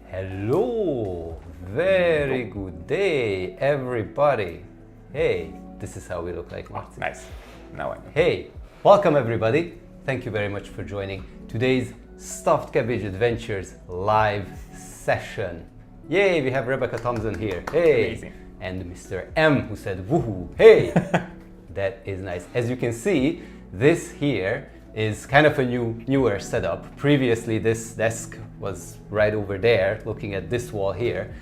Hello, very good day, everybody. Hey, this is how we look like, Martin. Nice. Now I know. Hey, welcome everybody. Thank you very much for joining today's Stuffed Cabbage Adventures live session. Yay, we have Rebecca Thompson here. Hey, amazing. And Mr. M who said woohoo. Hey, that is nice. As you can see, this here is kind of a newer setup. Previously, this desk was right over there, looking at this wall here.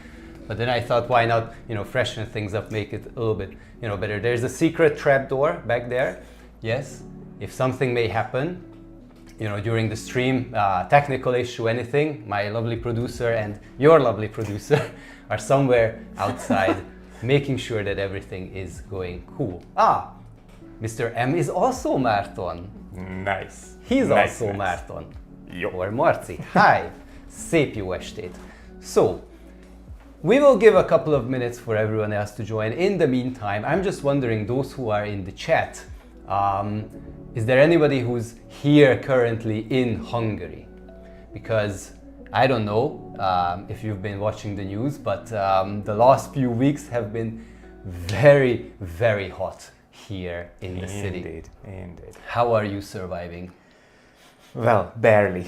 But then I thought, why not, freshen things up, make it a little bit, better. There's a secret trapdoor back there. Yes, if something may happen, during the stream, technical issue, anything, my lovely producer and your lovely producer are somewhere outside, making sure that everything is going cool. Mr. M is also Márton. Nice. He's nice, also nice. Márton. Jó. Or Marci. Hi. Szép jó estét. So, we will give a couple of minutes for everyone else to join. In the meantime, I'm just wondering, those who are in the chat, is there anybody who's here currently in Hungary? Because I don't know if you've been watching the news, but the last few weeks have been very, very hot here in the city. Indeed. How are you surviving? Well, barely,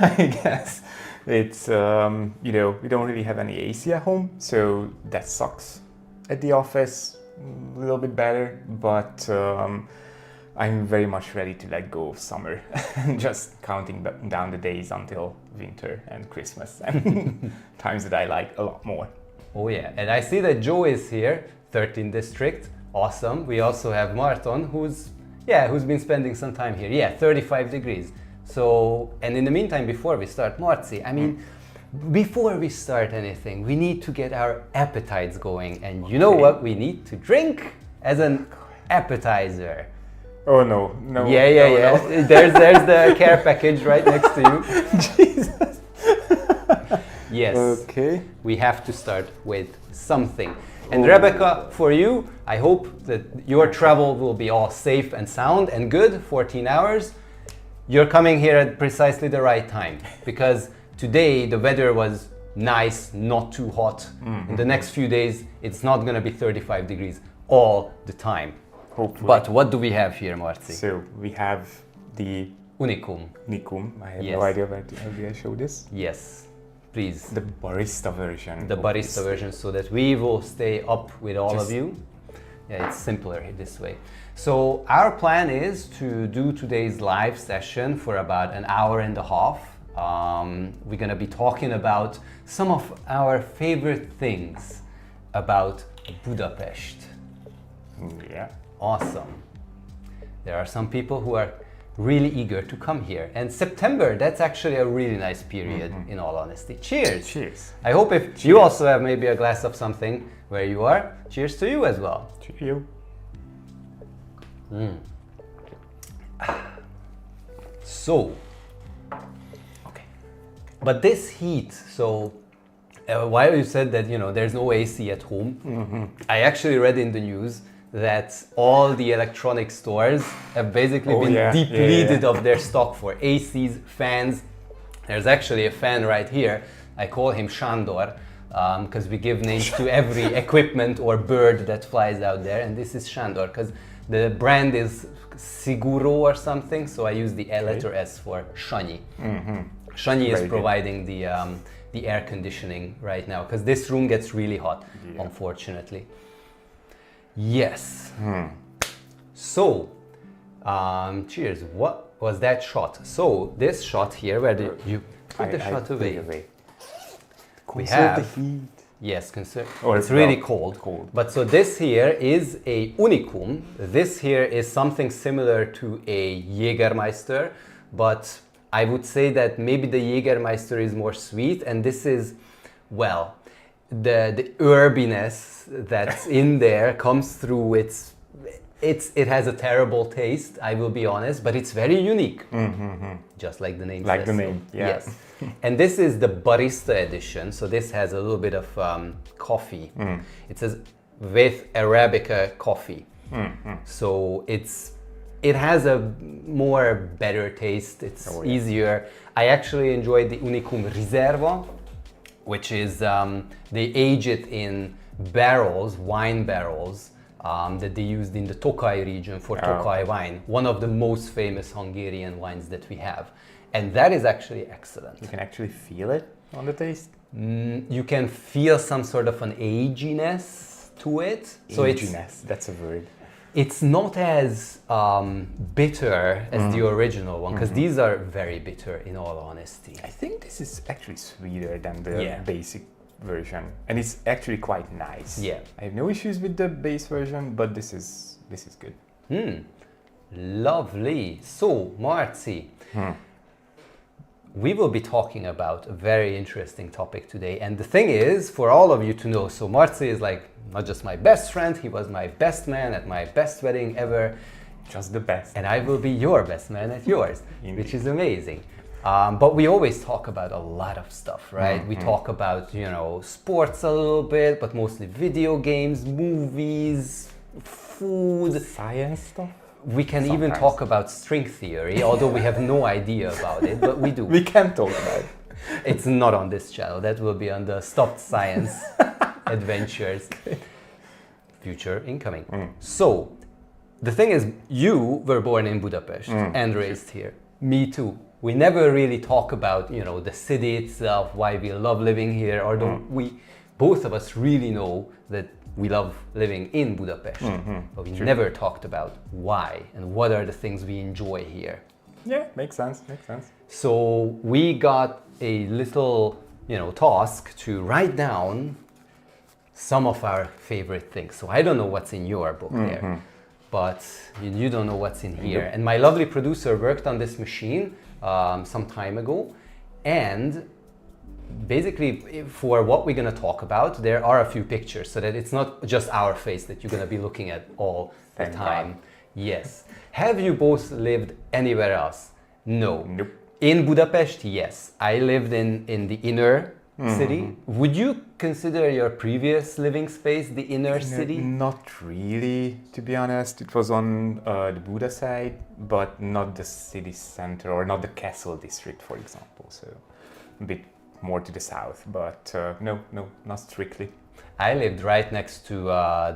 I guess. It's, we don't really have any AC at home, so that sucks. At the office, a little bit better, but I'm very much ready to let go of summer and just counting down the days until winter and Christmas and times that I like a lot more. Oh yeah, and I see that Joe is here, 13th district. Awesome. We also have Márton, who's been spending some time here. Yeah, 35 degrees. So, and in the meantime, before we start, Marci, before we start anything, we need to get our appetites going. And you know what we need to drink as an appetizer? Oh no. Yeah. No. There's the care package right next to you. Jesus. Yes. Okay. We have to start with something. And Rebecca, for you, I hope that your travel will be all safe and sound and good, 14 hours. You're coming here at precisely the right time, because today the weather was nice, not too hot. In the next few days, it's not going to be 35 degrees all the time. Hopefully. But what do we have here, Marci? So we have the Unicum. I have no idea where I show this. Yes, please. The barista version. The barista version, so that we will stay up with all of you. Yeah, it's simpler this way. So our plan is to do today's live session for about an hour and a half. We're gonna be talking about some of our favorite things about Budapest. Yeah. Awesome. There are some people who are really eager to come here. And September, that's actually a really nice period, in all honesty. Cheers! Cheers. I hope if you also have maybe a glass of something where you are, cheers to you as well. To you. So, okay. But this heat, so While you said that, you know, there's no AC at home, I actually read in the news that all the electronic stores have basically been depleted of their stock for ACs, fans. There's actually a fan right here. I call him Sándor because we give names to every equipment or bird that flies out there, and this is Sándor because the brand is Siguro or something, so I use the letter S for Sanyi. Sanyi is providing the air conditioning right now because this room gets really hot, unfortunately. Yes. So, cheers. What was that shot? So, this shot here, where did you put the shot away? We have the heat. Yes, it's really cold. But so this here is a unicum. This here is something similar to a Jägermeister, but I would say that maybe the Jägermeister is more sweet, and this is, well, the herbiness that's in there comes through. It has a terrible taste, I will be honest, but it's very unique, just like the name says. Like the name, yes. And this is the barista edition, so this has a little bit of coffee. It says with Arabica coffee, so it has a more better taste. It's easier. I actually enjoyed the Unicum Riserva, which is they age it in barrels, wine barrels, that they used in the Tokaj region for Tokaj wine, one of the most famous Hungarian wines that we have. And that is actually excellent. You can actually feel it on the taste? You can feel some sort of an aginess to it. So aginess, that's a word. It's not as bitter as the original one, because these are very bitter in all honesty. I think this is actually sweeter than the basic version, and it's actually quite nice. Yeah, I have no issues with the base version, but this is good. Lovely. So, Marci, we will be talking about a very interesting topic today, and the thing is, for all of you to know, so Marci is like not just my best friend, he was my best man at my best wedding ever. Just the best. And I will be your best man at yours, Indeed. which is amazing. But we always talk about a lot of stuff, right? We talk about, you know, sports a little bit, but mostly video games, movies, food. Science stuff? We can even talk about string theory, although we have no idea about it, but we do. We can talk about it. It's not on this channel. That will be on the Stopped Science Adventures. Future incoming. So, the thing is, you were born in Budapest and raised here. Me too. We never really talk about, you know, the city itself, why we love living here, although both of us really know that we love living in Budapest, but we never talked about why and what are the things we enjoy here. Yeah, makes sense. So we got a little, you know, task to write down some of our favorite things. So I don't know what's in your book there, but you don't know what's in here. And my lovely producer worked on this machine some time ago, and basically for what we're going to talk about, there are a few pictures so that it's not just our face that you're going to be looking at all the time. Yes. Have you both lived anywhere else? No. Nope. In Budapest, yes. I lived in the inner city. Would you consider your previous living space the inner city? Not really, to be honest. It was on the Buda side, but not the city center or not the castle district, for example. So a bit more to the south, but no, not strictly. I lived right next to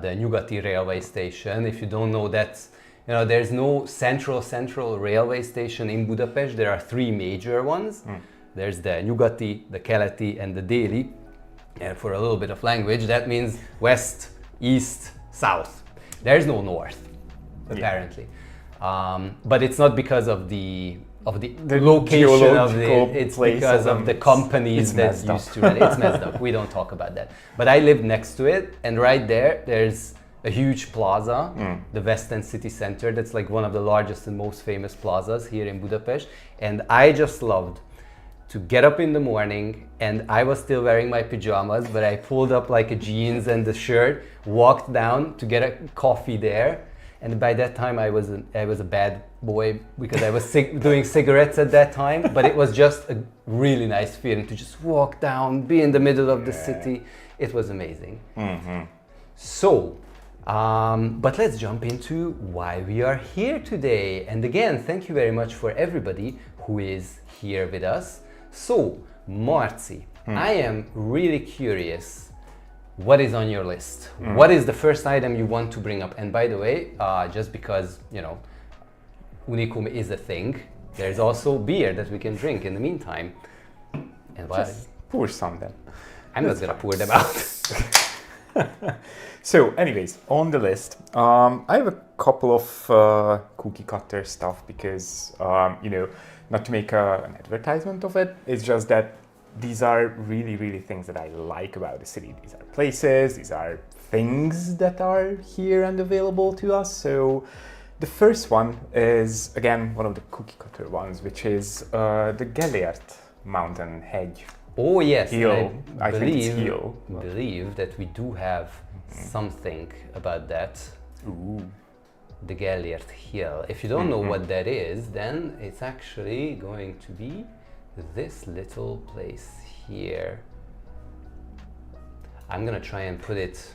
the Nyugati railway station. If you don't know that, you know, there's no central railway station in Budapest. There are three major ones. There's the Nyugati, the Keleti, and the Déli. And for a little bit of language, that means west, east, south. There's no north, apparently. But it's not because of the location of it's because of the companies that used to run it. It's messed up. We don't talk about that. But I lived next to it, and right there's a huge plaza, the West End City Center. That's like one of the largest and most famous plazas here in Budapest. And I just loved to get up in the morning, and I was still wearing my pajamas, but I pulled up like a jeans and the shirt, walked down to get a coffee there, And by that time, I was a bad boy because I was doing cigarettes at that time. But it was just a really nice feeling to just walk down, be in the middle of the city. It was amazing. So, but let's jump into why we are here today. And again, thank you very much for everybody who is here with us. So, Marci, I am really curious. What is on your list? What is the first item you want to bring up? And by the way, just because, you know, Unicum is a thing, there's also beer that we can drink in the meantime. And just pour some then. I'm not gonna pour them out. So anyways, on the list, I have a couple of cookie cutter stuff because, you know, not to make an advertisement of it, it's just that these are really, really things that I like about the city. These are places, these are things that are here and available to us. So the first one is, again, one of the cookie cutter ones, which is the Gellért mountain hedge. Oh yes, hill. I think it's hill. Believe that we do have something about that. Ooh. The Gellért Hill. If you don't know what that is, then it's actually going to be this little place here. I'm gonna try and put it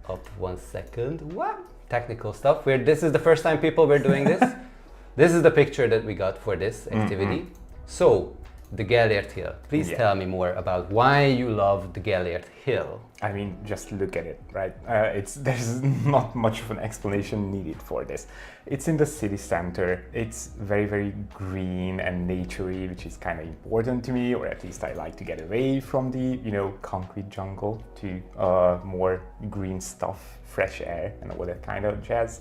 up 1 second. What? Technical stuff. This is the first time people were doing this. This is the picture that we got for this activity. So, the Gellért Hill. Please tell me more about why you love the Gellért Hill. I mean, just look at it, right? There's not much of an explanation needed for this. It's in the city center. It's very, very green and naturey, which is kind of important to me, or at least I like to get away from the, you know, concrete jungle to more green stuff, fresh air, and all that kind of jazz.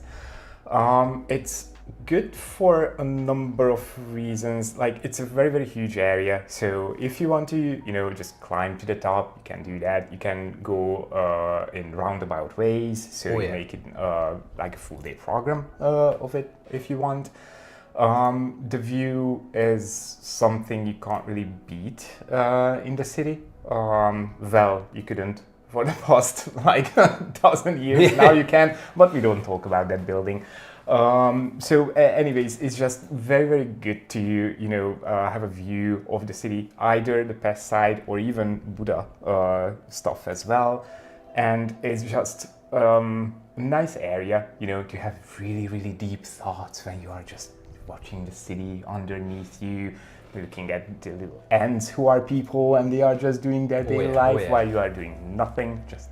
It's good for a number of reasons. Like, it's a very, very huge area, so if you want to, you know, just climb to the top, you can do that. You can go in roundabout ways, so you make it like a full day program of it if you want. The view is something you can't really beat in the city. Well, you couldn't for the past like 1,000 years. Now you can, but we don't talk about that building. So anyways, it's just very, very good to, you know, have a view of the city, either the Pest side or even Buda stuff as well. And it's just a nice area, you know, to have really, really deep thoughts when you are just watching the city underneath you, looking at the little ants who are people and they are just doing their daily life while you are doing nothing, just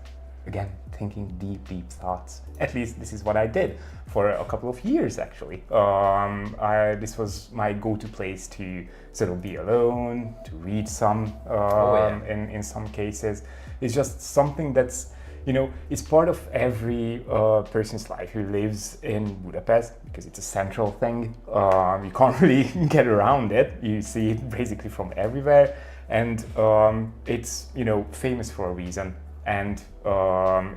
again thinking deep, deep thoughts. At least this is what I did for a couple of years, actually. This was my go-to place to sort of be alone, to read some, in some cases. It's just something that's, you know, it's part of every person's life who lives in Budapest, because it's a central thing. You can't really get around it. You see it basically from everywhere. And it's, you know, famous for a reason, and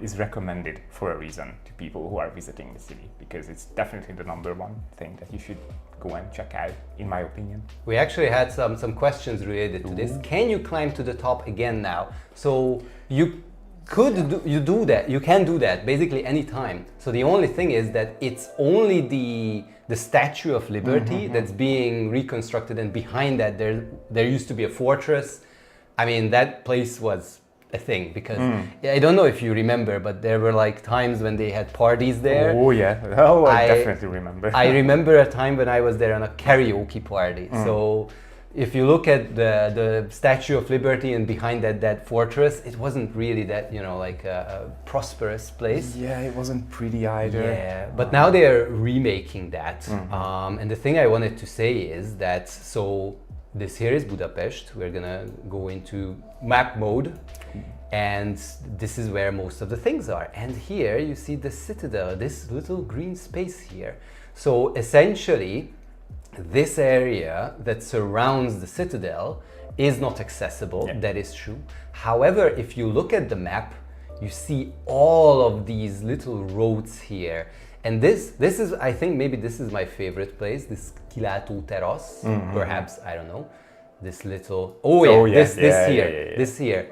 is recommended for a reason to people who are visiting the city, because it's definitely the #1 thing that you should go and check out, in my opinion. We actually had some questions related to this. Can you climb to the top again now? So you can do that basically anytime. So the only thing is that it's only the Statue of Liberty that's being reconstructed, and behind that there used to be a fortress. I mean, that place was a thing, because I don't know if you remember, but there were like times when they had parties there. Oh yeah, oh, I definitely remember. I remember a time when I was there on a karaoke party. So if you look at the Statue of Liberty and behind that fortress, it wasn't really that, you know, like a prosperous place. Yeah, it wasn't pretty either. Yeah, but now they are remaking that. And the thing I wanted to say is that, so this here is Budapest. We're gonna go into map mode, and this is where most of the things are. And here you see the citadel, this little green space here. So essentially, this area that surrounds the citadel is not accessible. That is true. However, if you look at the map, you see all of these little roads here. And this is, I think maybe this is my favorite place, this Kilátó Terrace, perhaps, I don't know. This little, this here.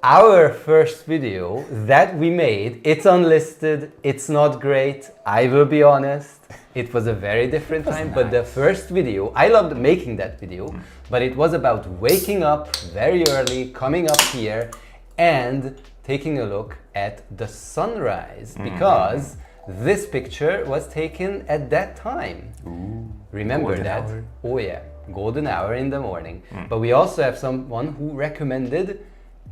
our first video that we made, it's unlisted, it's not great, I will be honest. It was a very different time, but the first video, I loved making that video, but it was about waking up very early, coming up here and taking a look at the sunrise, because this picture was taken at that time. Ooh, remember golden that? hour. Oh yeah, golden hour in the morning. But we also have someone who recommended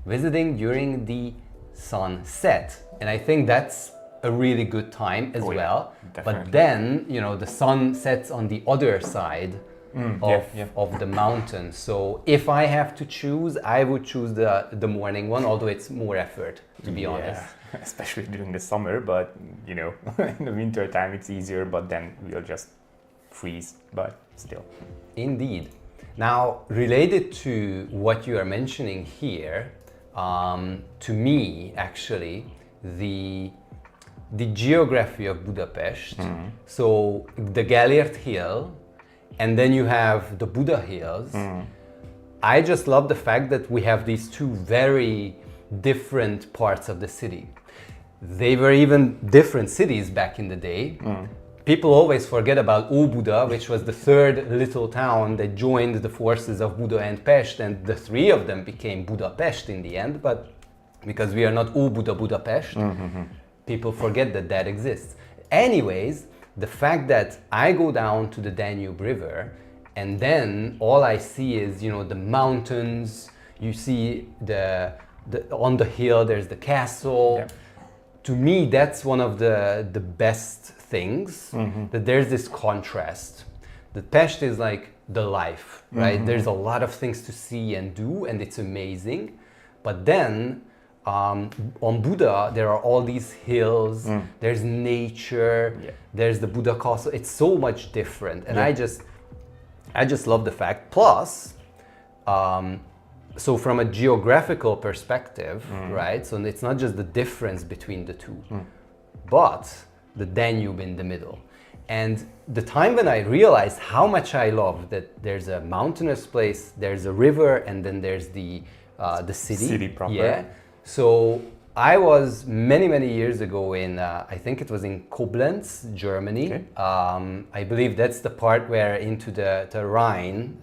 visiting during the sunset, and I think that's a really good time as well. Definitely. But then, you know, the sun sets on the other side of the mountain. So if I have to choose, I would choose the morning one, although it's more effort, to be honest. Especially during the summer, but you know, in the winter time it's easier, but then we'll just freeze, but still. Indeed. Now, related to what you are mentioning here, to me, actually, the geography of Budapest, so the Gellért Hill, and then you have the Buda Hills. I just love the fact that we have these two very different parts of the city. They were even different cities back in the day. People always forget about Óbuda, which was the third little town that joined the forces of Buda and Pest, and the three of them became Budapest in the end, but because we are not Óbuda Budapest, people forget that that exists. Anyways, the fact that I go down to the Danube River and then all I see is, you know, the mountains, you see on the hill there's the castle. Yeah. To me, that's one of the best things, that there's this contrast. The Pest is like the life, right? There's a lot of things to see and do, and it's amazing. But then on Buda, there are all these hills, there's nature, there's the Buda Castle. It's so much different, and I just love the fact. Plus, so from a geographical perspective, right? So it's not just the difference between the two, but the Danube in the middle. And the time when I realized how much I love that there's a mountainous place, there's a river, and then there's the city. City proper. Yeah. So I was many years ago in, I think it was in Koblenz, Germany. Okay. I believe that's the part where into the Rhine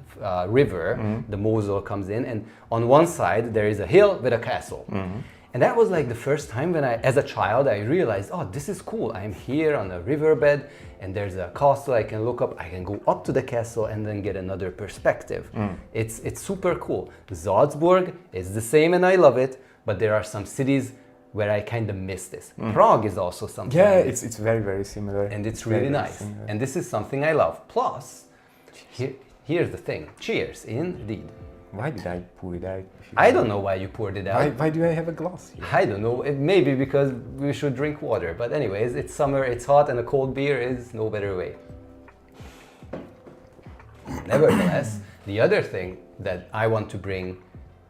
river, the Mosel comes in, and on one side there is a hill with a castle. And that was like the first time when as a child, I realized, oh, this is cool. I'm here on a riverbed and there's a castle I can look up. I can go up to the castle and then get another perspective. It's super cool. Salzburg is the same and I love it, but there are some cities where I kind of miss this. Prague is also something. Yeah, it's very similar. And it's really nice. And this is something I love. Plus, here's the thing. Cheers, indeed. Why did I pour it out? I don't know why you poured it out. Why do I have a glass here? I don't know. Maybe because we should drink water. But anyways, it's summer, it's hot, and a cold beer is no better way. Nevertheless, the other thing that I want to bring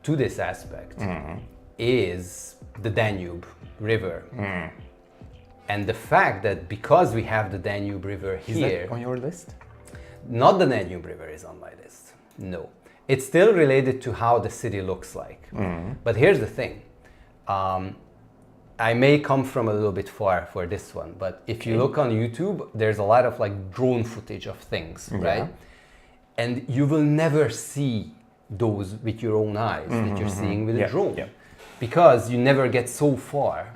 to this aspect is the Danube River. And the fact that because we have the Danube River Is here... that on your list? Not the Danube River is on my list, no. It's still related to how the city looks like. But here's the thing. I may come from a little bit far for this one, but if you look on YouTube, there's a lot of like drone footage of things, right? And you will never see those with your own eyes that you're seeing with a drone, because you never get so far.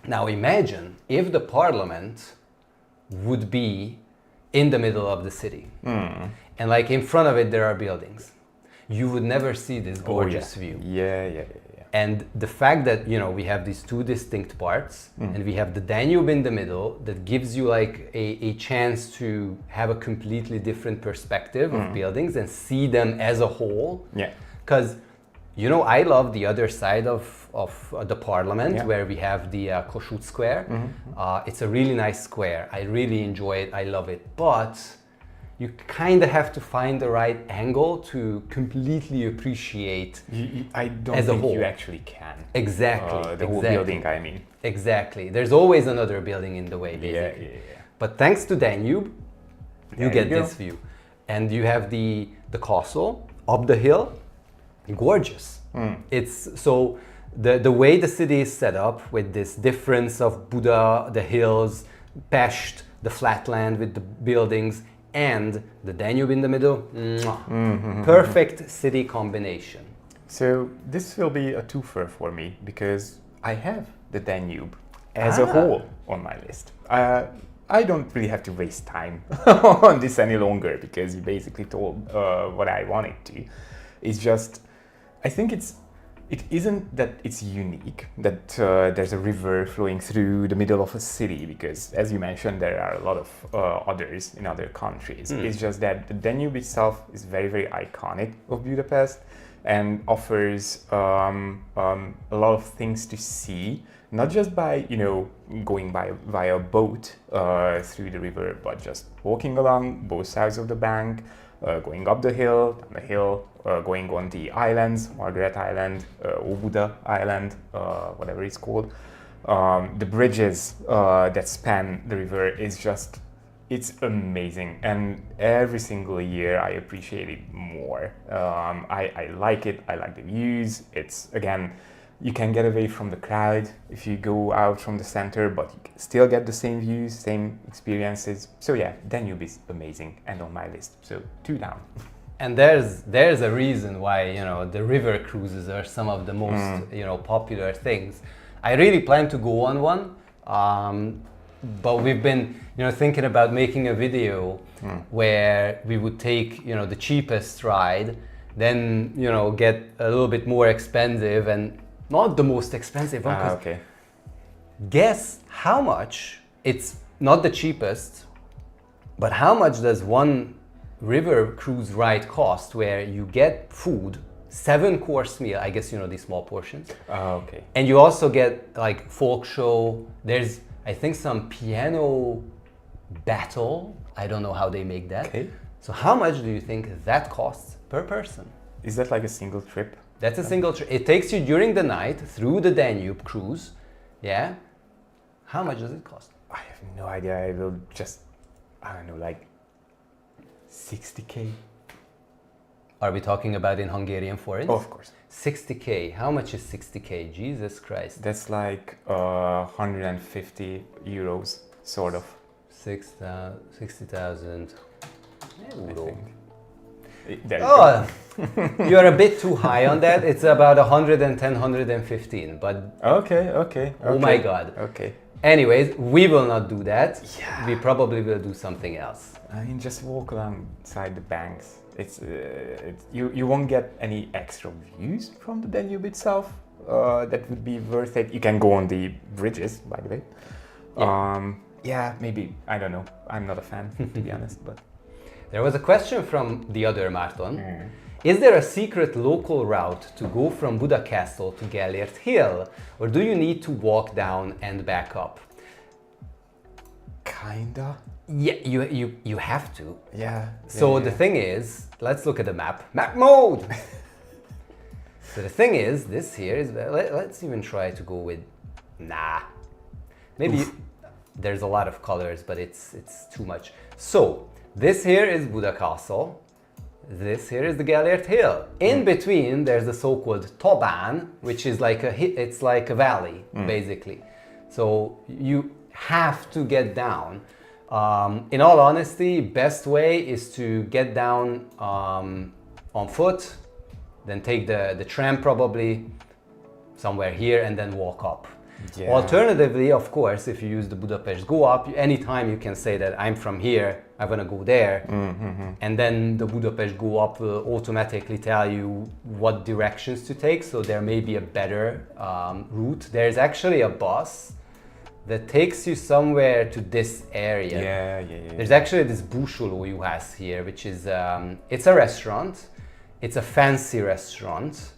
Now imagine if the parliament would be in the middle of the city, and like in front of it there are buildings. You would never see this gorgeous view. Yeah. And the fact that, you know, we have these two distinct parts and we have the Danube in the middle that gives you like a chance to have a completely different perspective of buildings and see them as a whole. Yeah. Because, you know, I love the other side of the parliament where we have the Kossuth Square. It's a really nice square. I really enjoy it. I love it. But you kind of have to find the right angle to completely appreciate I don't as a think whole. you actually can. Exactly. The whole building, I mean. Exactly. There's always another building in the way, basically. Yeah. But thanks to Danube, you get go. this view. And you have the castle up the hill. Gorgeous. It's so the way the city is set up with this difference of Buda, the hills, Pest, the flatland with the buildings, and the Danube in the middle. Perfect city combination. So this will be a twofer for me because I have the Danube as a whole on my list. I don't really have to waste time on this any longer because you basically told what I wanted to. It's just, I think it isn't that it's unique that there's a river flowing through the middle of a city, because as you mentioned, there are a lot of others in other countries. It's just that the Danube itself is very, very iconic of Budapest and offers a lot of things to see, not just by, going via boat through the river, but just walking along both sides of the bank, going up the hill, down the hill, going on the islands, Margaret Island, Óbuda Island, whatever it's called. The bridges that span the river it's amazing, and every single year I appreciate it more. I like it, I like the views. It's, again, you can get away from the crowd if you go out from the center, but you can still get the same views, same experiences. So yeah, Danube is amazing and on my list. So 2 down. And there's a reason why, the river cruises are some of the most, popular things. I really plan to go on one, but we've been, thinking about making a video where we would take, the cheapest ride, then, get a little bit more expensive and not the most expensive one. Okay. Guess how much, it's not the cheapest, but how much does one river cruise ride cost where you get food, 7-course meal, I guess these small portions. Okay. And you also get like folk show, there's I think some piano battle, I don't know how they make that. Okay. So how much do you think that costs per person? Is that like a single trip? That's a single trip. It takes you during the night through the Danube cruise. Yeah. How much does it cost? I have no idea. I will just, I don't know, like 60K. Are we talking about in Hungarian forints? Oh, of course. 60K. How much is 60K? Jesus Christ. That's like 150 euros, sort of. 60,000 euro. Oh, you're a bit too high on that. It's about 110, 115, but okay. Oh my God. Okay. Anyways, we will not do that. Yeah. We probably will do something else. I mean, just walk alongside the banks. You won't get any extra views from the Danube itself. That would be worth it. You can go on the bridges, by the way. Yeah, maybe, I don't know. I'm not a fan, to be honest, but. There was a question from the other Martin. Is there a secret local route to go from Buda Castle to Gellért Hill, or do you need to walk down and back up? Kinda. Yeah, you have to. Yeah. So the thing is, let's look at the map. Map mode! So the thing is, this here is, let's even try to go with, maybe there's a lot of colors, but it's too much. So this here is Buda Castle. This here is the Gellért Hill. In between, there's the so-called Tobán, which is like it's like a valley, basically. So you have to get down. In all honesty, best way is to get down on foot, then take the tram probably somewhere here and then walk up. Yeah. Alternatively, of course, if you use the Budapest Go Up, anytime you can say that I'm from here, I want to go there, and then the Budapest Go Up will automatically tell you what directions to take, so there may be a better route. There's actually a bus that takes you somewhere to this area. Yeah. There's actually this búsulójuhász here, which is, it's a restaurant. It's a fancy restaurant.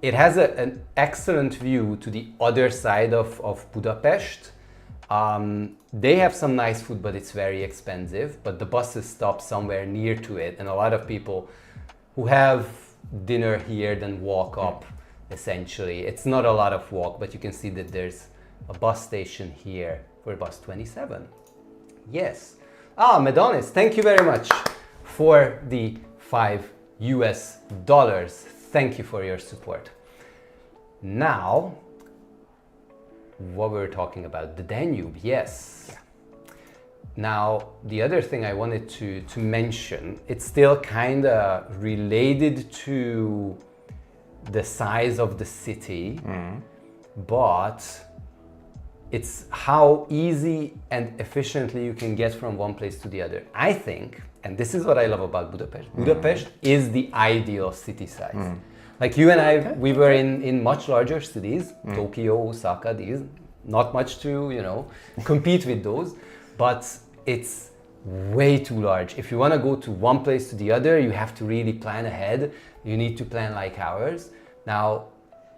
It has an excellent view to the other side of Budapest. They have some nice food, but it's very expensive. But the buses stop somewhere near to it. And a lot of people who have dinner here then walk up, essentially. It's not a lot of walk, but you can see that there's a bus station here for bus 27. Yes. Medonis, thank you very much for the $5. Thank you for your support. Now, what we were talking about, the Danube, yes. Yeah. Now, the other thing I wanted to mention, it's still kind of related to the size of the city, but it's how easy and efficiently you can get from one place to the other. I think, and this is what I love about Budapest, Budapest is the ideal city size. Like you and I, we were in much larger cities, Tokyo, Osaka, these, not much to, you know, compete with those, but it's way too large. If you want to go to one place to the other, you have to really plan ahead. You need to plan like ours. Now,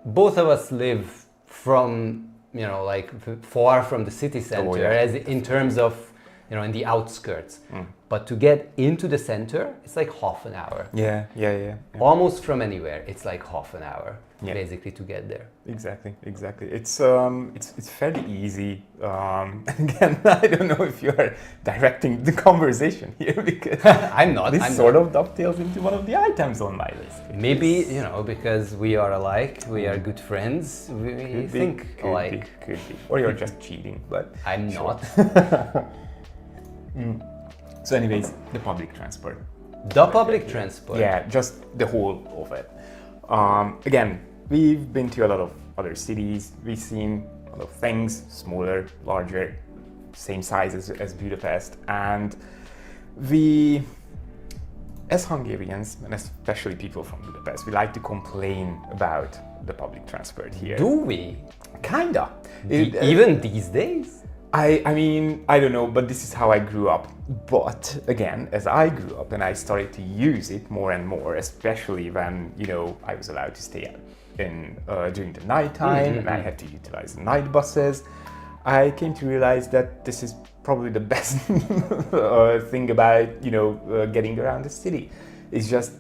both of us live from, you know, like far from the city center, as in terms of, you know, in the outskirts. But to get into the center, it's like half an hour. Yeah. Almost from anywhere, it's like half an hour, basically, to get there. Exactly. It's fairly easy. And again, I don't know if you're directing the conversation here because I'm not. This sort of dovetails into one of the items on my list. Maybe, you know, because we are alike, we are good friends, we think alike. Could be. Or you're just cheating, but I'm not. So anyways, the public transport. The public transport? Yeah, just the whole of it. Again, we've been to a lot of other cities, we've seen a lot of things, smaller, larger, same size as Budapest, and we, as Hungarians, and especially people from Budapest, we like to complain about the public transport here. Do we? Kinda. Even these days? I mean, I don't know, but this is how I grew up. But again, as I grew up and I started to use it more and more, especially when, you know, I was allowed to stay out during the night time and I had to utilize the night buses, I came to realize that this is probably the best thing about, you know, getting around the city. It's just,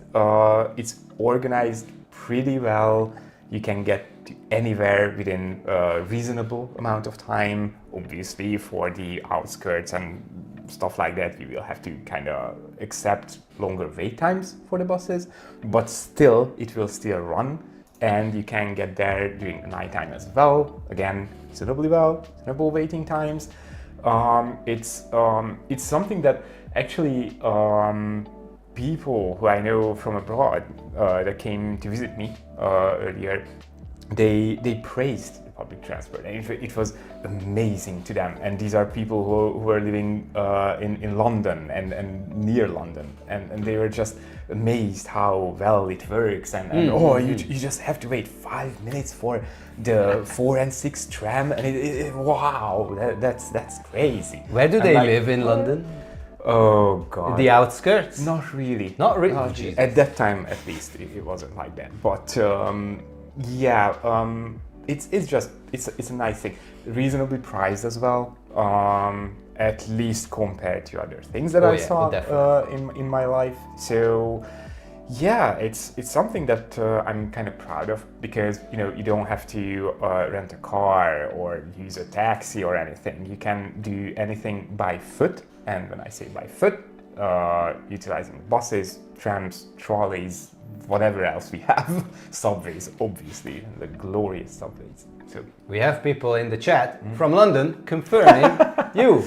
it's organized pretty well. You can get to anywhere within a reasonable amount of time. Obviously, for the outskirts and stuff like that, we will have to kind of accept longer wait times for the buses, but still, it will still run, and you can get there during the nighttime as well. Again, reasonable waiting times. It's something that actually people who I know from abroad that came to visit me earlier, they praised the public transport, and it was amazing to them. And these are people who are living in London and near London, and they were just amazed how well it works. And you just have to wait 5 minutes for the 4 and 6 tram, and wow, that's crazy. Where do they live in London? Oh God! The outskirts? Not really. Not really. At that time, at least, it wasn't like that. But it's a nice thing. Reasonably priced as well. At least compared to other things that I saw in my life. So yeah, it's something that I'm kind of proud of, because you know, you don't have to rent a car or use a taxi or anything. You can do anything by foot. And when I say by foot, utilizing buses, trams, trolleys, whatever else we have, subways, obviously, the glorious subways. So we have people in the chat from London confirming you.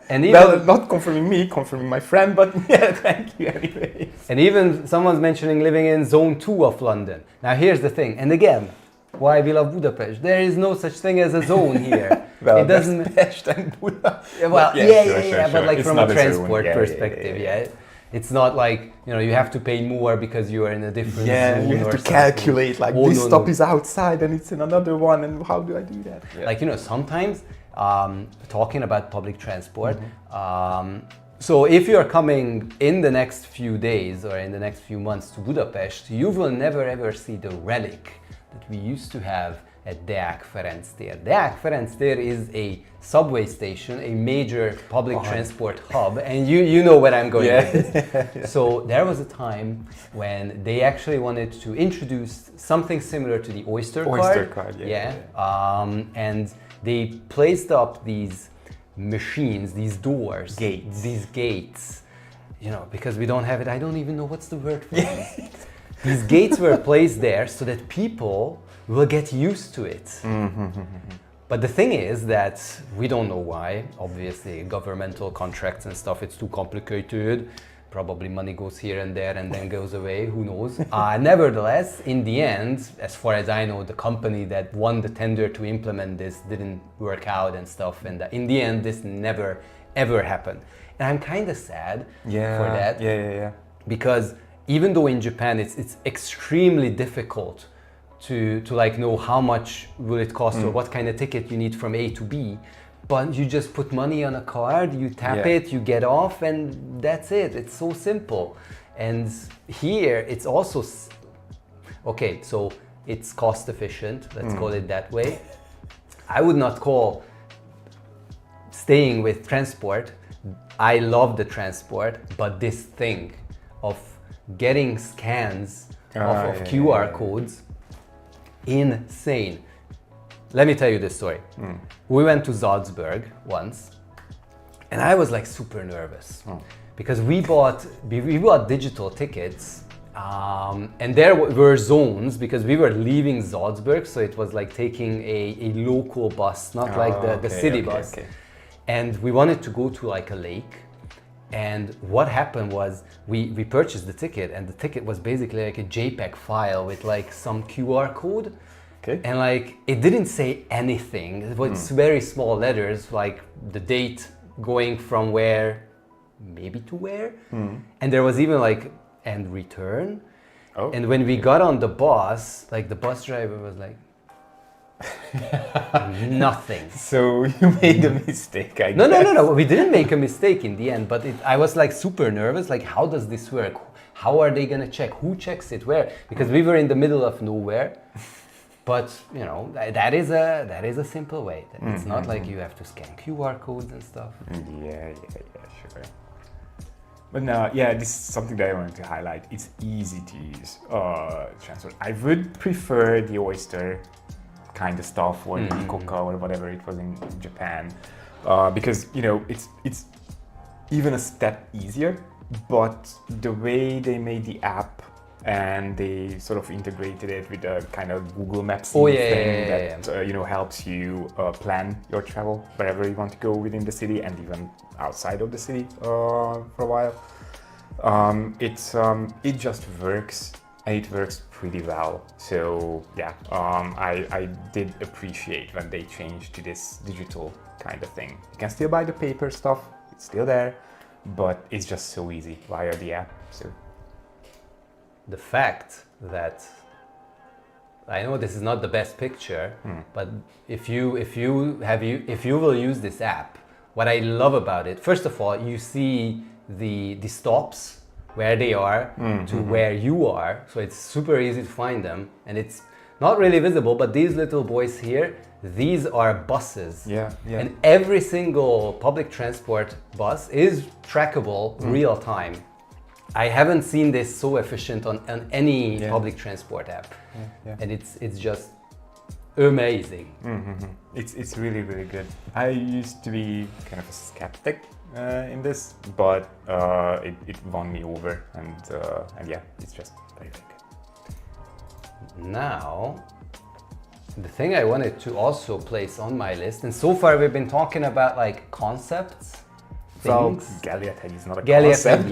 And even, well, not confirming me, confirming my friend, but yeah, thank you anyway. And even someone's mentioning living in zone 2 of London. Now here's the thing, and again, why we love Budapest. There is no such thing as a zone here. Well, it doesn't. Pest and Budapest. Well, sure. But like it's from a transport zone. perspective, it's not like, you know, you have to pay more because you are in a different zone. You have to calculate like this stop is outside and it's in another one, and how do I do that? Yeah. Like, you know, sometimes talking about public transport. So if you're coming in the next few days or in the next few months to Budapest, you will never ever see the relic that we used to have at Deák Ferenc tér. Deák Ferenc tér is a subway station, a major public transport hub, and you know where I'm going with this. So there was a time when they actually wanted to introduce something similar to the Oyster card. And they placed up these machines, these doors, these gates, you know, because we don't have it. I don't even know what's the word for it. These gates were placed there so that people we'll get used to it. But the thing is that we don't know why. Obviously, governmental contracts and stuff, it's too complicated. Probably money goes here and there and then goes away, who knows. Nevertheless, in the end, as far as I know, the company that won the tender to implement this didn't work out and stuff. And in the end, this never, ever happened. And I'm kind of sad for that. Yeah. Because even though in Japan, it's extremely difficult to like know how much will it cost or what kind of ticket you need from A to B. But you just put money on a card, you tap it, you get off, and that's it. It's so simple. And here, it's also, okay, so it's cost efficient, let's call it that way. I would not call staying with transport, I love the transport, but this thing of getting scans of QR codes, insane. Let me tell you this story. We went to Salzburg once, and I was like super nervous because we bought digital tickets, and there were zones because we were leaving Salzburg, so it was like taking a local bus, not like the city bus. And we wanted to go to like a lake. And what happened was we purchased the ticket, and the ticket was basically like a JPEG file with like some QR code. And like it didn't say anything. It was very small letters, like the date going from where, maybe to where. And there was even like and return. And when we got on the bus, like the bus driver was like nothing. So you made a mistake, I guess. No. We didn't make a mistake in the end, but I was like super nervous. Like, how does this work? How are they gonna check? Who checks it? Where? Because we were in the middle of nowhere. But you know, that is a simple way. It's not like you have to scan QR codes and stuff. Yeah, sure. But no, this is something that I wanted to highlight. It's easy to use transport. I would prefer the Oyster kind of stuff or the Coca or whatever it was in Japan, because you know it's even a step easier. But the way they made the app and they sort of integrated it with a kind of Google Maps thing that you know, helps you plan your travel wherever you want to go within the city and even outside of the city for a while. It just works, and it works pretty well. So I did appreciate when they changed to this digital kind of thing. You can still buy the paper stuff, it's still there, but it's just so easy via the app. So the fact that, I know this is not the best picture, but if you will use this app, what I love about it, first of all, you see the stops where they are to where you are, so it's super easy to find them, and it's not really visible, but these little boys here, these are buses. And every single public transport bus is trackable real time. I haven't seen this so efficient on any public transport app, and it's just amazing. It's really, really good. I used to be kind of a skeptic in this, but it won me over, and it's just very, very good. Now, the thing I wanted to also place on my list, and so far we've been talking about like concepts. Well, Galiathegy is not a concept.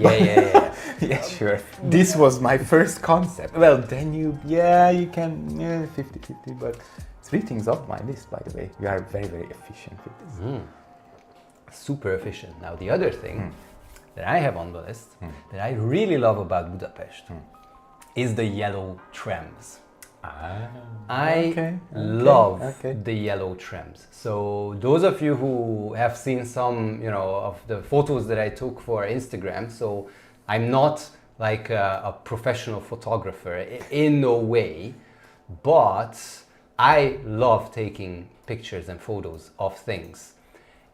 Yeah, sure. This was my first concept. Well, then you can 50-50, but 3 things off my list, by the way. We are very, very efficient with this. Super efficient. Now, the other thing that I have on the list that I really love about Budapest is the yellow trams. I love the yellow trams. So those of you who have seen some, of the photos that I took for Instagram, so I'm not like a professional photographer in no way, but I love taking pictures and photos of things.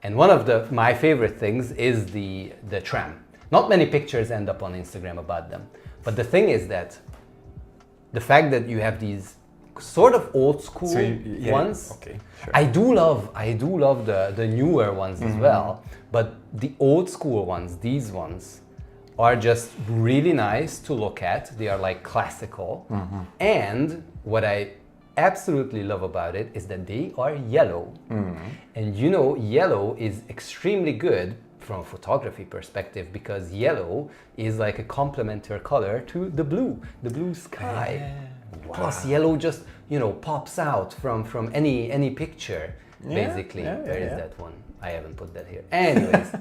And one of my favorite things is the tram. Not many pictures end up on Instagram about them, but the thing is that the fact that you have these sort of old school ones. Okay, sure. I do love the newer ones as well, but the old school ones, these ones, are just really nice to look at. They are like classical. And what I absolutely love about it is that they are yellow. And you know, yellow is extremely good from a photography perspective because yellow is like a complementary color to the blue sky. Wow. Plus yellow just, you know, pops out from any picture, basically. Where is that one? I haven't put that here. Anyways,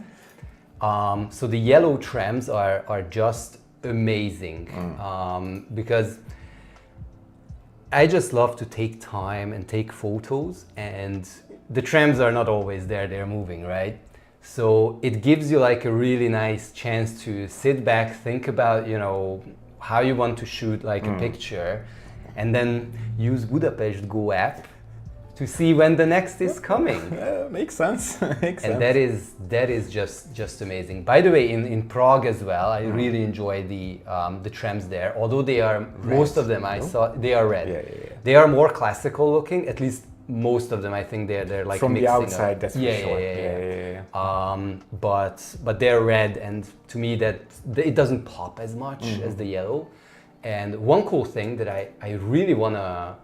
so the yellow trams are just amazing because I just love to take time and take photos, and the trams are not always there, they're moving, right? So it gives you like a really nice chance to sit back, think about, you know, how you want to shoot like a picture, and then use Budapest Go app to see when the next is coming. Makes sense. Makes And sense. that is just amazing. By the way, in Prague as well, I really enjoy the trams there. Although they are most of them I saw they are red. Yeah. They are more classical looking. At least most of them, I think they're like From the mixing outside, up. that's for sure. Yeah. But they're red, and to me that it doesn't pop as much as the yellow. And one cool thing that I really wanna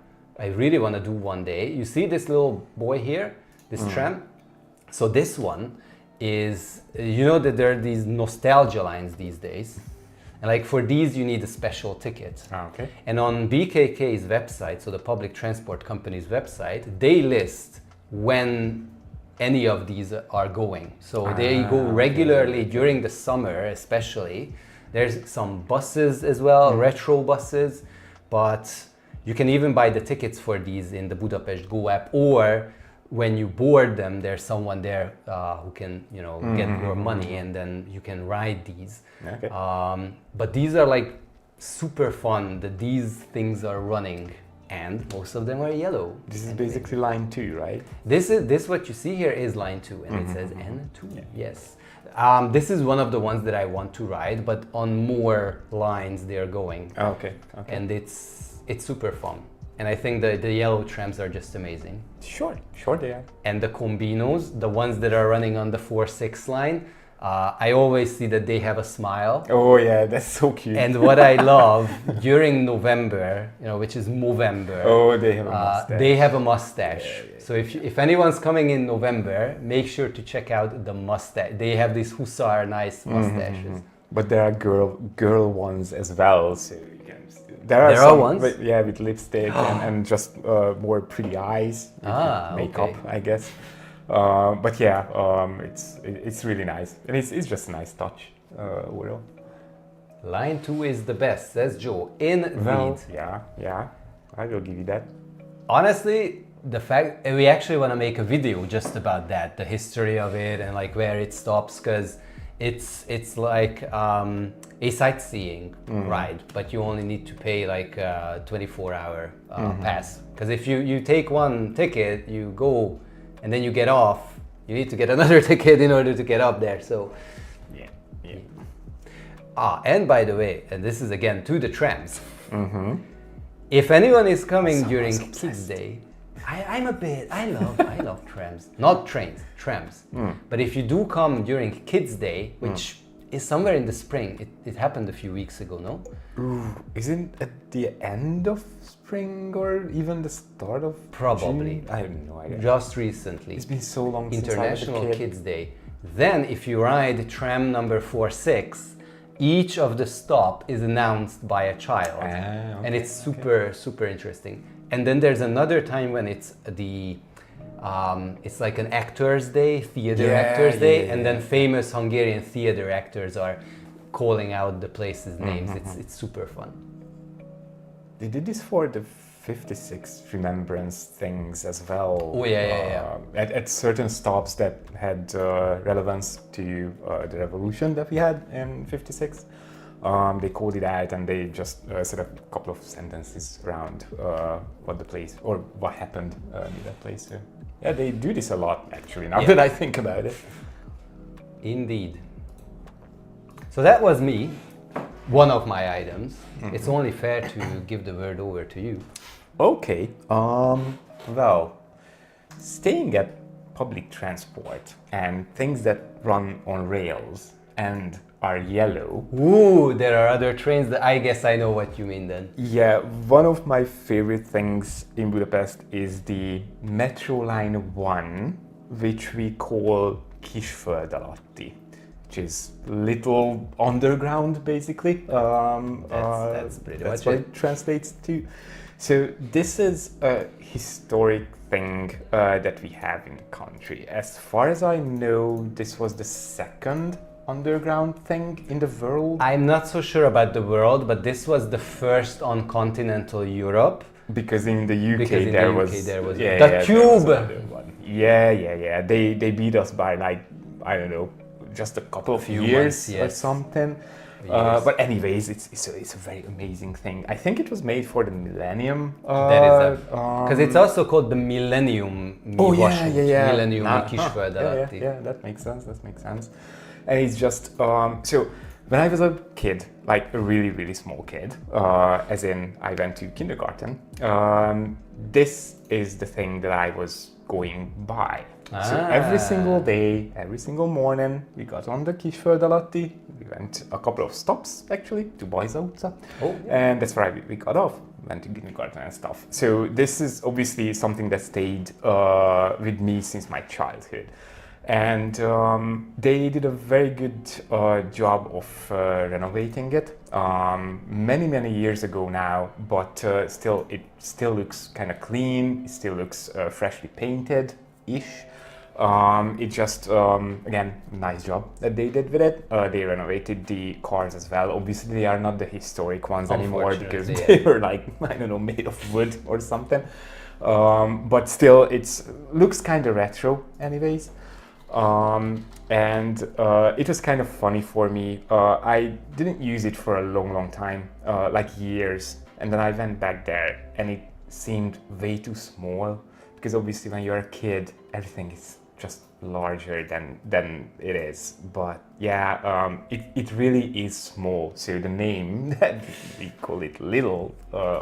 do one day. You see this little boy here, this tram? So this one is, you know that there are these nostalgia lines these days. And like for these you need a special ticket. Okay. And on BKK's website, so the public transport company's website, they list when any of these are going. So they go regularly during the summer especially. There's some buses as well, retro buses, but you can even buy the tickets for these in the Budapest Go app, or when you board them, there's someone there who can, you know, get your money, and then you can ride these. Okay. But these are like super fun that these things are running, and most of them are yellow. This is basically line 2, right? This what you see here is line 2, and it says N2. Yes. This is one of the ones that I want to ride, but on more lines they are going. Okay. And it's super fun. And I think the yellow trams are just amazing. Sure they are. And the combinos, the ones that are running on the 4-6 line, I always see that they have a smile. Oh yeah, that's so cute. And what I love during November, you know, which is Movember. Oh, they have a mustache. They have a mustache. So if anyone's coming in November, make sure to check out the mustache. They have these hussar nice mustaches. But there are girl ones as well. So you can, there are some ones? with lipstick and just more pretty eyes, with makeup, okay. I guess. But yeah, it's really nice, and it's just a nice touch overall. Line 2 is the best, says Joe. Indeed. Well, yeah, I will give you that. Honestly, the fact we actually want to make a video just about that, the history of it and like where it stops, because it's like a sightseeing ride, but you only need to pay like a 24-hour pass. Because if you take one ticket, you go and then you get off, you need to get another ticket in order to get up there. So Yeah. And by the way, and this is again to the trams. If anyone is coming during Kids Day, I love trams, not trains, trams. But if you do come during Kids Day, which is somewhere in the spring, it happened a few weeks ago, no? Isn't at the end of spring or even the start of Probably. June? I have no idea. Just recently. It's been so long since I was a International kid. Kids Day. Then if you ride tram number 4-6, each of the stop is announced by a child. And it's super interesting. And then there's another time when it's it's like an actors day, theater actors day, and then famous Hungarian theater actors are calling out the places' names. It's super fun. They did this for the 56 remembrance things as well. Oh yeah. At certain stops that had relevance to the revolution that we had in 56. They called it out and they just said a couple of sentences around what the place or what happened in that place. So, yeah, they do this a lot actually, now that I think about it. Indeed. So that was me, one of my items. It's only fair to give the word over to you. Okay, well, staying at public transport and things that run on rails and are yellow. Ooh, there are other trains that I guess I know what you mean then. Yeah, one of my favorite things in Budapest is the Metro Line 1, which we call Kisföld alatti, which is little underground basically. That's pretty That's much what it. it translates to. So this is a historic thing that we have in the country. As far as I know, this was the second underground thing in the world. I'm not so sure about the world, but this was the first on continental Europe. Because in the UK Because in there the was UK there was yeah, the yeah, Tube. there was another one. Yeah. They beat us by like, I don't know, just a couple of few years months, or yes. something. Years. But anyways, it's a very amazing thing. I think it was made for the Millennium. That is because it's also called the Millennium. Oh yeah. Millennium Kisföld alatti. Yeah, that makes sense. And it's just so when I was a kid, like a really small kid, as in I went to kindergarten, this is the thing that I was going by. So every single day, every single morning, we got on the Kisföld alatti. We went a couple of stops actually to Bajza utca, and that's where we got off. Went to kindergarten and stuff. So this is obviously something that stayed with me since my childhood. And they did a very good job of renovating it many years ago now, but still it still looks kind of clean. It still looks freshly painted-ish. It just again, nice job that they did with it. They renovated the cars as well. Obviously, they are not the historic ones anymore because they were like, I don't know, made of wood or something. But still, it looks kind of retro, anyways. And it was kind of funny for me. I didn't use it for a long time, like years, and then I went back there and it seemed way too small, because obviously when you're a kid everything is just larger than it is. But yeah, it really is small, so the name that we call it Little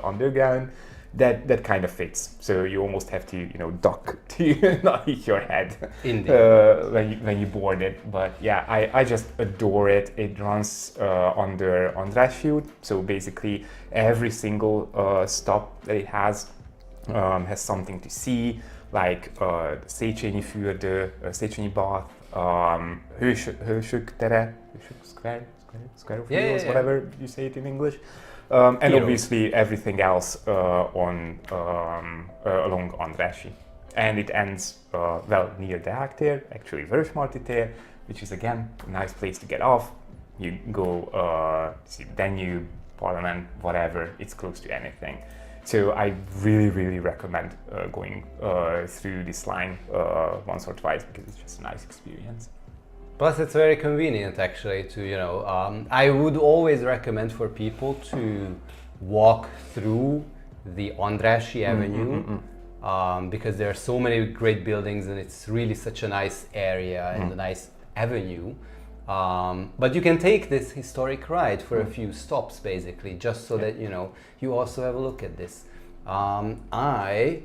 Underground, that kind of fits. So you almost have to, duck to not hit your head when you board it. But yeah, I just adore it. It runs under Andrásfiút. So basically every single stop that it has something to see, like Széchenyi fürdő, Széchenyi bath, Hősök tere, Hősök square of wheels, whatever you say it in English. And obviously everything else along Andrássy. And it ends near Deák tér, actually Vörösmarty tér, which is again a nice place to get off. You go see Danube, Parliament, whatever, it's close to anything. So I really recommend going through this line once or twice, because it's just a nice experience. Plus, it's very convenient actually to, I would always recommend for people to walk through the Andrássy Avenue, because there are so many great buildings and it's really such a nice area and a nice avenue. But you can take this historic ride for a few stops basically, just so that, you also have a look at this. I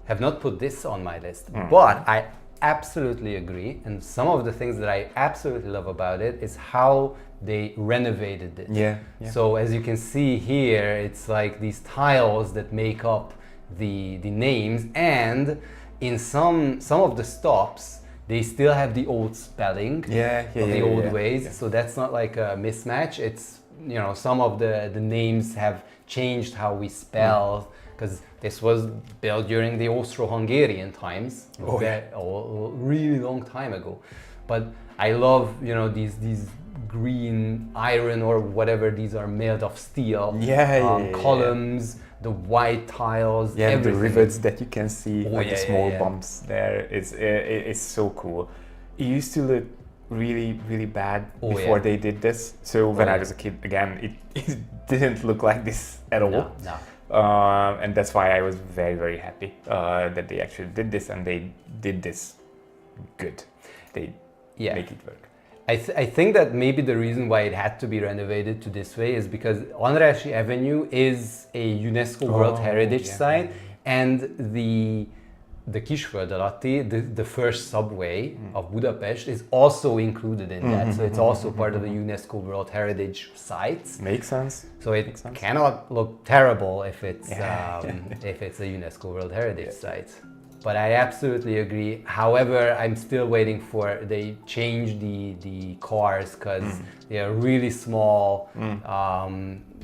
have not put this on my list, but I absolutely agree, and some of the things that I absolutely love about it is how they renovated it. Yeah. So as you can see here, it's like these tiles that make up the names, and in some of the stops they still have the old spelling of the old ways. Yeah. So that's not like a mismatch. It's, some of the names have changed how we spell, because this was built during the Austro-Hungarian times, a really long time ago. But I love, these green iron or whatever these are, made of steel columns, the white tiles, everything. The rivets that you can see, the small bumps there. It's so cool. It used to look really bad before they did this. So when I was a kid, again, it didn't look like this at all. No. And that's why I was very happy that they actually did this, and they did this good. They make it work. I think that maybe the reason why it had to be renovated to this way is because Andrássy Avenue is a UNESCO World Heritage Site, and the Kisföld alatti, the first subway of Budapest, is also included in that. So it's also part of the UNESCO World Heritage sites. Makes sense. So it cannot look terrible if it's if it's a UNESCO World Heritage site. But I absolutely agree. However, I'm still waiting for they change the cars because they are really small.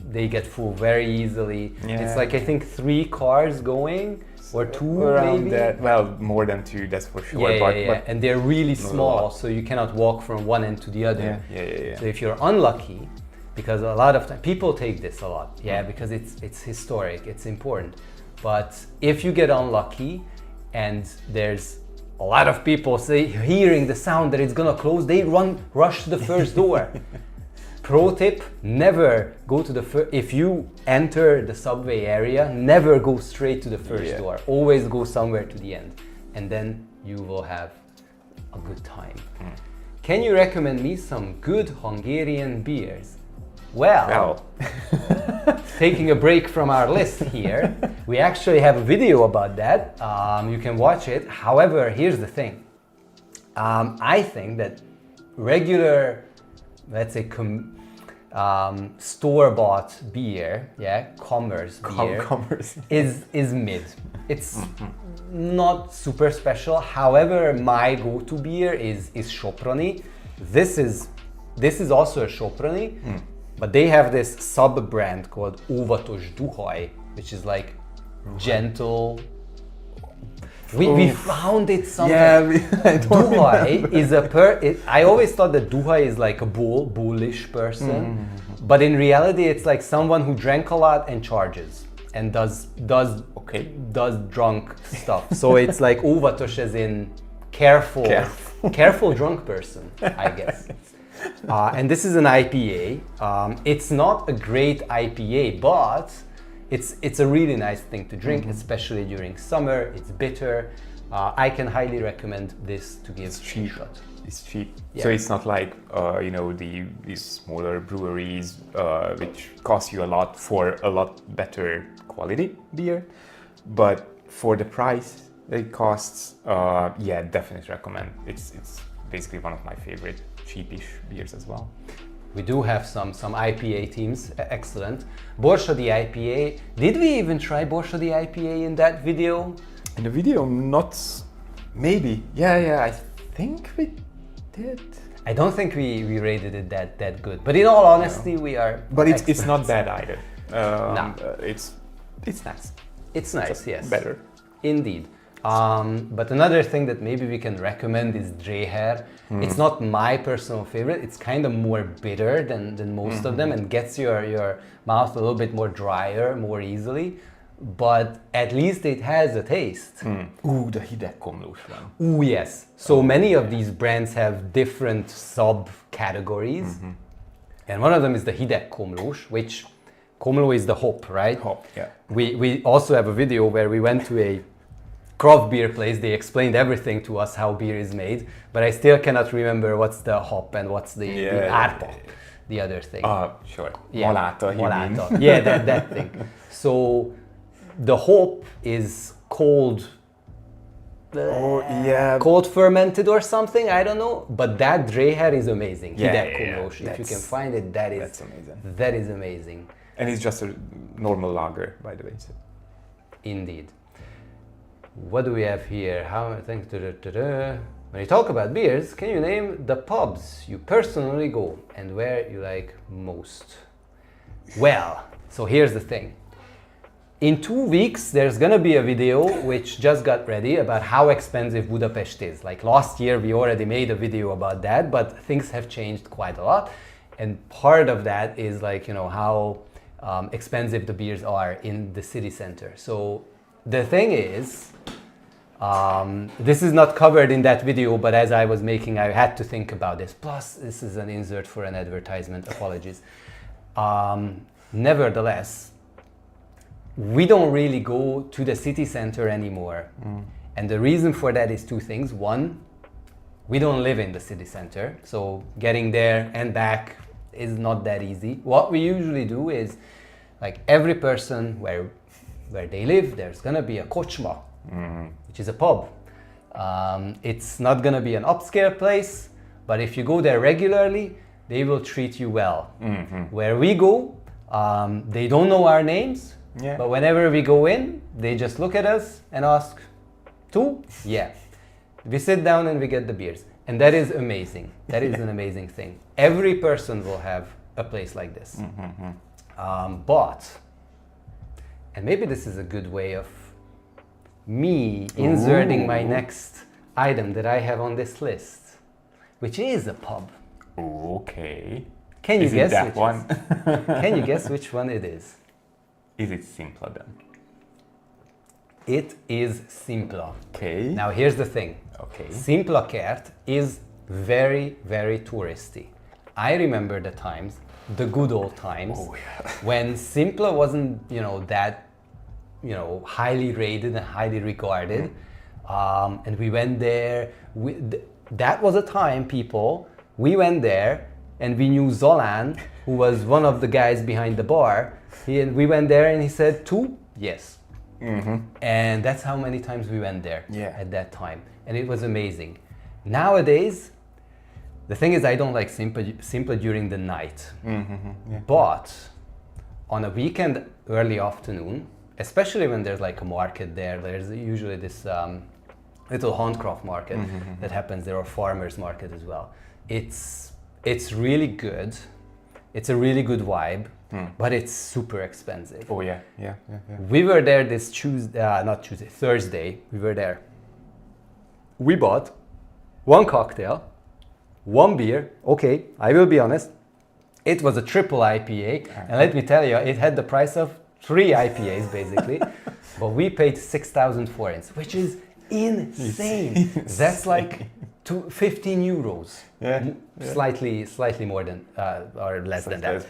They get full very easily. It's like I think 3 cars going or 2 around maybe. that. Well, more than 2, that's for sure. But and they're really small, so you cannot walk from one end to the other. So if you're unlucky, because a lot of time people take this a lot, because it's historic, it's important. But if you get unlucky, and there's a lot of people hearing the sound that it's gonna close, they rush to the first door. Pro tip, never go to the first, if you enter the subway area, never go straight to the first door. Always go somewhere to the end, and then you will have a good time. Can you recommend me some good Hungarian beers? Well, taking a break from our list here, we actually have a video about that. You can watch it. However, here's the thing. I think that regular, let's say, store-bought beer, commerce beer, is mid. It's not super special. However, my go-to beer is Soproni. This is also a Soproni. But they have this sub-brand called Óvatos Duhaj, which is like gentle. We found it somewhere. Duhaj is I always thought that Duhaj is like a bullish person, but in reality it's like someone who drank a lot and charges and does drunk stuff. So it's like Óvatos as in careful drunk person, I guess. And this is an IPA. It's not a great IPA, but it's a really nice thing to drink, especially during summer. It's bitter. I can highly recommend this to give a shot. It's cheap. So it's not like these smaller breweries which cost you a lot for a lot better quality beer, but for the price that it costs, definitely recommend. It's basically one of my favorite cheapish beers as well. We do have some IPA teams, excellent. Borsodi IPA, did we even try Borsodi IPA in that video? In the video, not, maybe. I think we did. I don't think we rated it that good, but in all honesty, we are. But it's not bad either. It's nice. It's nice, just yes. Better. Indeed. But another thing that maybe we can recommend is Dreher. It's not my personal favorite. It's kind of more bitter than most of them and gets your mouth a little bit more drier more easily. But at least it has a taste. The hidegkomlós one. Ooh, yes. So many of these brands have different subcategories. And one of them is the hidegkomlós, which komló is the hop, right? Hop, yeah. We also have a video where we went to a craft beer place. They explained everything to us how beer is made, but I still cannot remember what's the hop and what's the árpa, the other thing. Sure. Yeah. Malata. Yeah, that thing. So the hop is cold fermented or something, I don't know, but that Dreher is amazing. Hidegkomlós. If you can find it, that's amazing. That is amazing. And it's just a normal lager, by the way. So. Indeed. What do we have here? When you talk about beers, can you name the pubs you personally go and where you like most? Well, so here's the thing. In 2 weeks, there's gonna be a video which just got ready about how expensive Budapest is. Like last year, we already made a video about that, but things have changed quite a lot. And part of that is like, how expensive the beers are in the city center. So the thing is, this is not covered in that video, but as I was making, I had to think about this. Plus, this is an insert for an advertisement, apologies. Nevertheless, we don't really go to the city center anymore. And the reason for that is 2 things. One, we don't live in the city center, so getting there and back is not that easy. What we usually do is, like every person where they live, there's gonna be a kocsma which is a pub. It's not gonna be an upscale place, but if you go there regularly, they will treat you well. Where we go, they don't know our names, but whenever we go in, they just look at us and ask, "Two?" Yeah. We sit down and we get the beers. And that is amazing. That is an amazing thing. Every person will have a place like this. But, and maybe this is a good way of me inserting my next item that I have on this list, which is a pub. Okay. Can you guess that which one? Can you guess which one it is? Is it simpler then? It is Simpla. Okay. Now here's the thing. Okay. Simpla Kert is very, very touristy. I remember the times, the good old times, when Simpla wasn't, that, highly rated and highly regarded. And we went there. That was a time, people, we went there and we knew Zolan, who was one of the guys behind the bar. We went there and he said, "Two?" Yes. And that's how many times we went there at that time. And it was amazing. Nowadays, the thing is, I don't like Simpla during the night. But on a weekend, early afternoon, especially when there's like a market there, there's usually this little handcraft market that happens there, or farmers market as well. It's really good. It's a really good vibe, but it's super expensive. Oh yeah. We were there this Thursday. We were there. We bought one cocktail, one beer. Okay, I will be honest. It was a triple IPA, and let me tell you, it had the price of 3 IPAs basically. But we paid 6,000 forints, which is insane. That's like 15 euros. Slightly more than or less than that.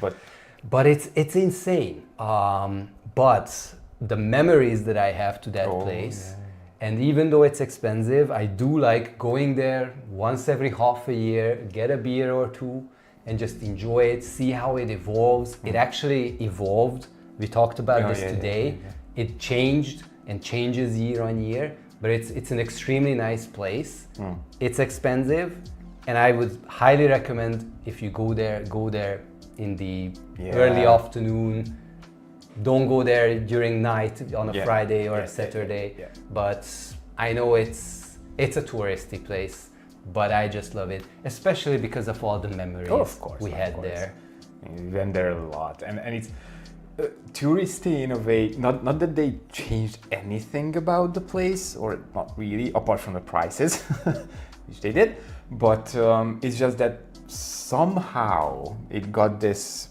But it's insane. But the memories that I have to that place, and even though it's expensive, I do like going there once every half a year, get a beer or two, and just enjoy it, see how it evolves. It actually evolved. We talked about this today. It changed and changes year on year, but it's an extremely nice place. It's expensive, and I would highly recommend, if you go there in the early afternoon. Don't go there during night on a Friday or a Saturday. But I know it's a touristy place, but I just love it, especially because of all the memories we had there. We went there a lot, and it's touristy in a way. Not that they changed anything about the place, or not really, apart from the prices, which they did. But it's just that somehow it got this,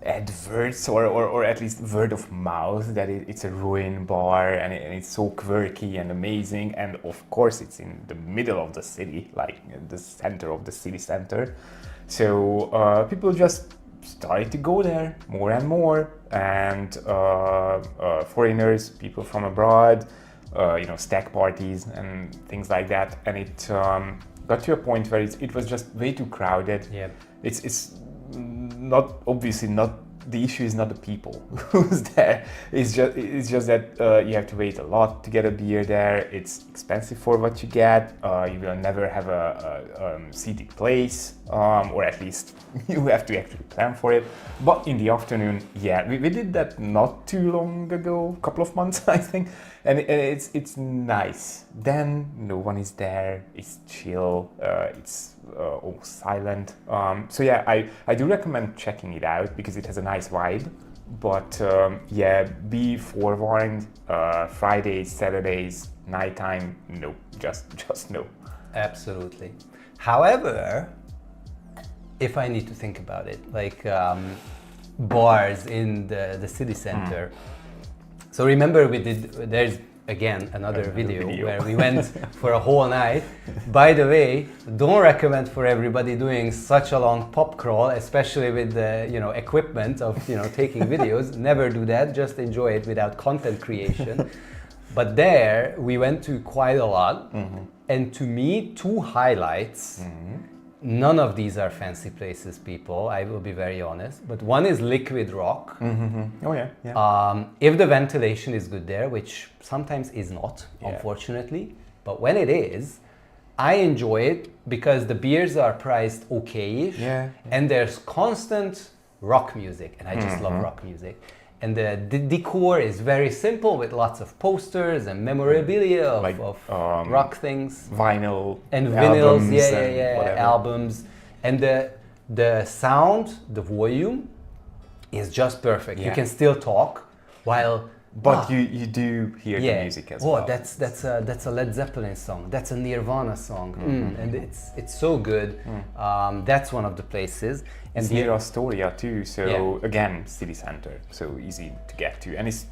adverts or at least word of mouth that it's a ruin bar, and it's so quirky and amazing. And of course, it's in the middle of the city, like the center of the city center. So people just started to go there more and more, and foreigners, people from abroad, stag parties and things like that. And it got to a point where it was just way too crowded. It's not, obviously not, the issue is not the people who's there. It's just that you have to wait a lot to get a beer there. It's expensive for what you get. You will never have a seated place, or at least you have to actually plan for it. But in the afternoon, we did that not too long ago, a couple of months I think, and it's nice. Then no one is there. It's chill. It's almost silent. So I do recommend checking it out because it has a nice vibe. But be forewarned. Fridays, Saturdays, nighttime, no, just no. Absolutely. However, if I need to think about it, like bars in the city center. So remember, there's again another video where we went for a whole night. By the way, don't recommend for everybody doing such a long pub crawl, especially with the equipment of taking videos. Never do that. Just enjoy it without content creation. But there we went to quite a lot, and to me, two highlights none of these are fancy places, people. I will be very honest. But one is Liquid Rock. Oh yeah, yeah. If the ventilation is good there, which sometimes is not, unfortunately, but when it is, I enjoy it because the beers are priced okay-ish, and there's constant rock music, and I just love rock music. And the decor is very simple with lots of posters and memorabilia of rock things. Vinyl. And vinyls, whatever. albums. And the sound, the volume is just perfect. You can still talk while... But you do hear the music as well. That's a Led Zeppelin song. That's a Nirvana song. And it's so good. That's one of the places. And it's near Astoria too, so again, city center, so easy to get to. And it's,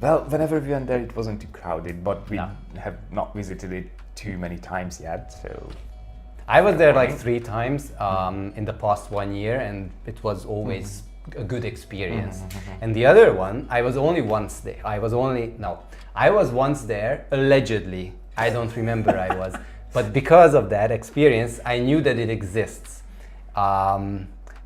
well, whenever we went there, it wasn't too crowded, but we have not visited it too many times yet, so... I was there like 3 times in the past 1 year, and it was always a good experience. And the other one, I was only once there. I was once there, allegedly. I don't remember I was. But because of that experience, I knew that it exists.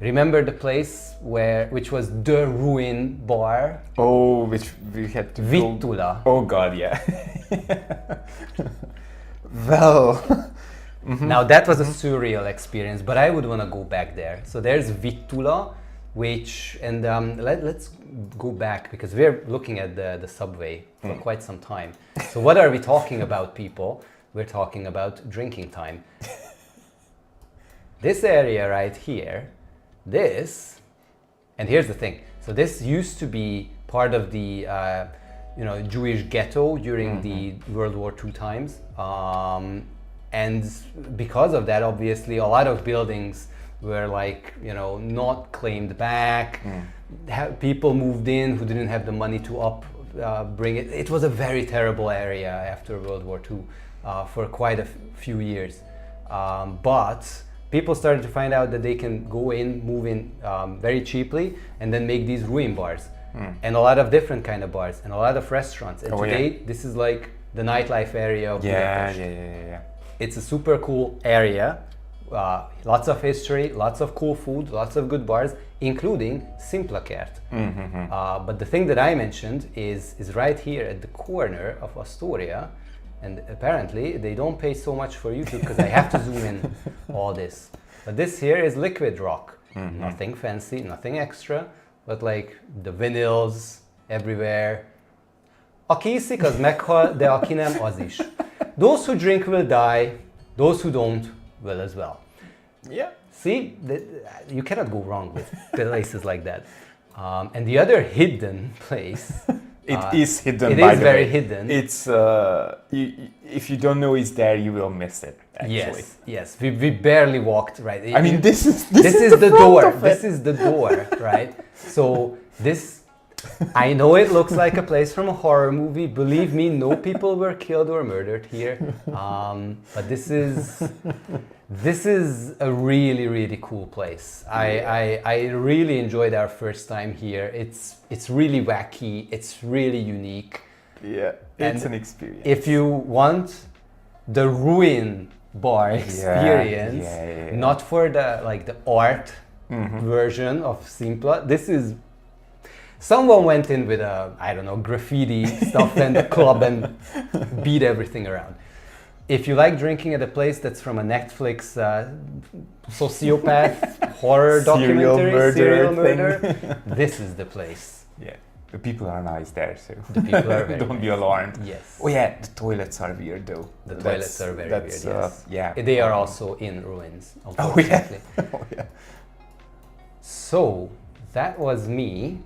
Remember the place which was the Ruin Bar? Oh, which we had to Vittula. Oh God, yeah. Well... Now that was a surreal experience, but I would want to go back there. So there's Vittula, which, and let's go back because we're looking at the subway for quite some time. So what are we talking about, people? We're talking about drinking time. This area right here, and here's the thing. So this used to be part of the Jewish ghetto during the World War II times. And because of that, obviously, a lot of buildings were not claimed back. People moved in who didn't have the money to bring it. It was a very terrible area after World War II for quite a few years. But people started to find out that they can move in very cheaply and then make these ruin bars. And a lot of different kind of bars and a lot of restaurants. And today, this is like the nightlife area of Budapest. Yeah. It's a super cool area, lots of history, lots of cool food, lots of good bars, including Simplakert. But the thing that I mentioned is right here at the corner of Astoria, and apparently they don't pay so much for YouTube because I have to zoom in all this. But this here is Liquid Rock. Nothing fancy, nothing extra, but like the vinyls everywhere. Aki iszik, az meghal, de aki nem, az is. Those who drink will die, those who don't will as well. Yeah. See, you cannot go wrong with places like that. And the other hidden place... It is hidden, by the way. It is very hidden. It's, if you don't know it's there, you will miss it, actually. Yes. We barely walked, right? I mean, this is the door. This is the door, right? So this... I know it looks like a place from a horror movie. Believe me, no people were killed or murdered here. But this is a really, really cool place. I really enjoyed our first time here. It's really wacky. It's really unique. Yeah, it's an experience. If you want the Ruin Bar experience, not for the art version of Simpla, this is... Someone went in with graffiti stuff and a club and beat everything around. If you like drinking at a place that's from a Netflix sociopath horror documentary, serial murder, this is the place. Yeah, the people are nice there, so the people are very don't be alarmed. Yes. Oh yeah, the toilets are weird though. The toilets are very weird. Yes. Yeah. They are also in ruins, unfortunately. Oh yeah. So that was me.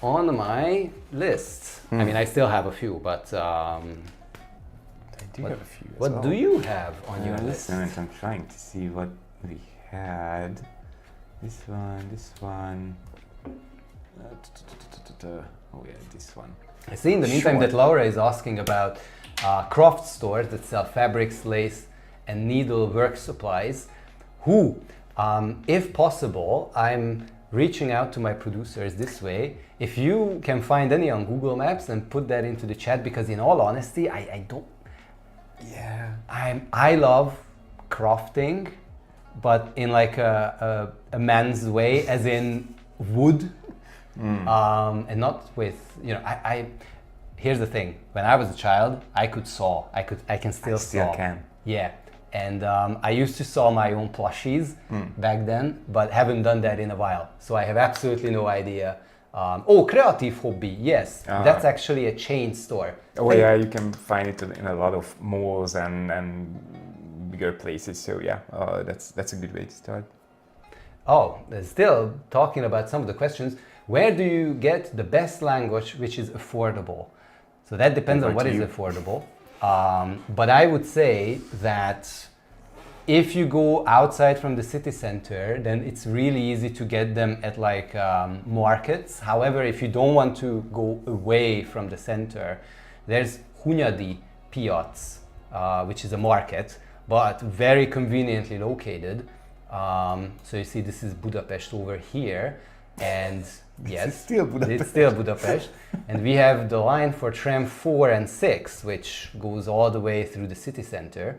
On my list. I mean, I still have a few, but I do have a few. What do you have on your list? I'm trying to see what we had. This one. Oh yeah, this one. I see in the meantime that Laura is asking about craft stores that sell fabrics, lace, and needle work supplies. If possible, I'm reaching out to my producers this way. If you can find any on Google Maps and put that into the chat, because in all honesty, I don't... Yeah. I love crafting, but in like a man's way, as in wood, and not with, you know, I here's the thing, when I was a child, I could saw, I can still saw. Can. Yeah, and I used to saw my own plushies back then, but haven't done that in a while, so I have absolutely no idea. Oh, creative hobby, yes, that's actually a chain store. Oh yeah, you can find it in a lot of malls and bigger places, so yeah, that's a good way to start. Oh, still talking about some of the questions, where do you get the best language which is affordable? So that depends on what is affordable. But I would say that if you go outside from the city center, then it's really easy to get them at like markets. However, if you don't want to go away from the center, there's Hunyadi Piac, which is a market, but very conveniently located. So you see, this is Budapest over here, and yes, it's still Budapest. It's still Budapest. And we have the line for tram 4 and 6, which goes all the way through the city center.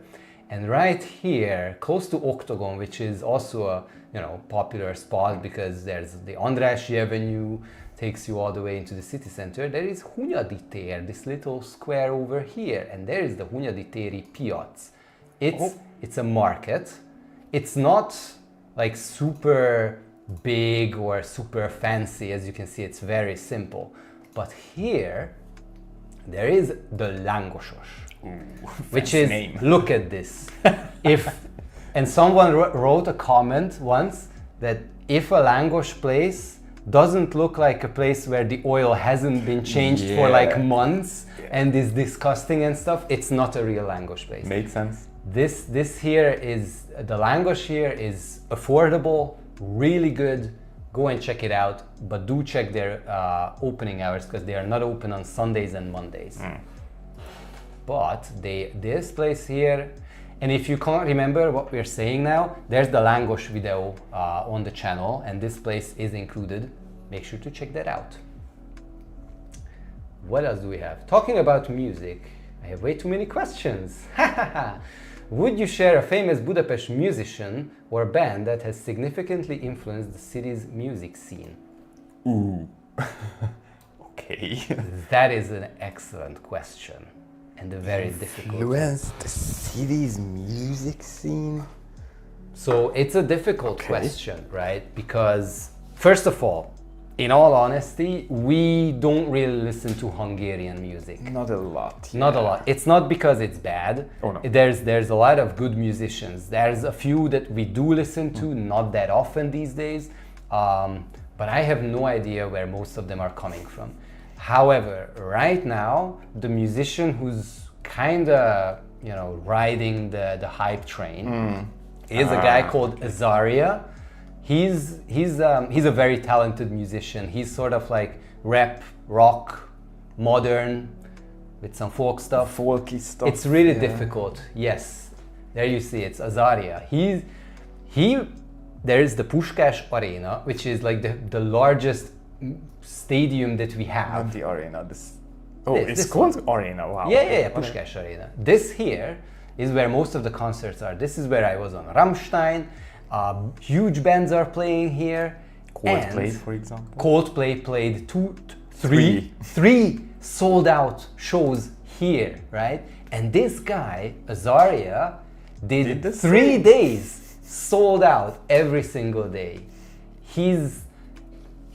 And right here, close to Octagon, which is also a, you know, popular spot because there's the Andrássy Avenue, takes you all the way into the city center. There is Hunyadi tér, this little square over here, and there is the Hunyadi téri Piac. It's a market. It's not like super big or super fancy, as you can see, it's very simple. But here, there is the Langosos, which is, name. Look at this. And someone wrote a comment once that if a Langos place doesn't look like a place where the oil hasn't been changed for like months and is disgusting and stuff, it's not a real Langos place. Makes sense. This here is, the Langos here is affordable, really good. Go and check it out, but do check their opening hours because they are not open on Sundays and Mondays. But this place here, and if you can't remember what we're saying now, there's the Langos video on the channel, and this place is included. Make sure to check that out. What else do we have? Talking about music, I have way too many questions. Would you share a famous Budapest musician or band that has significantly influenced the city's music scene? Ooh. Okay. That is an excellent question and a very difficult. Influenced the city's music scene? So it's a difficult question, right? Because first of all, in all honesty, we don't really listen to Hungarian music. Not a lot. Not a lot. It's not because it's bad. Oh, no. There's a lot of good musicians. There's a few that we do listen to, not that often these days. But I have no idea where most of them are coming from. However, right now, the musician who's kind of, you know, riding the hype train is a guy called Azaria. He's a very talented musician. He's sort of like rap, rock, modern, with some folk stuff. Folky stuff. It's really difficult. Yes, there you see, it's Azaria. There is the Puskás Arena, which is like the largest stadium that we have. Not the arena. It's called Arena. Wow. Yeah, Puskás Arena. This here is where most of the concerts are. This is where I was on Rammstein. Huge bands are playing here. Coldplay, for example. Coldplay played three sold out shows here, right? And this guy, Azaria, did 3 days sold out every single day. He's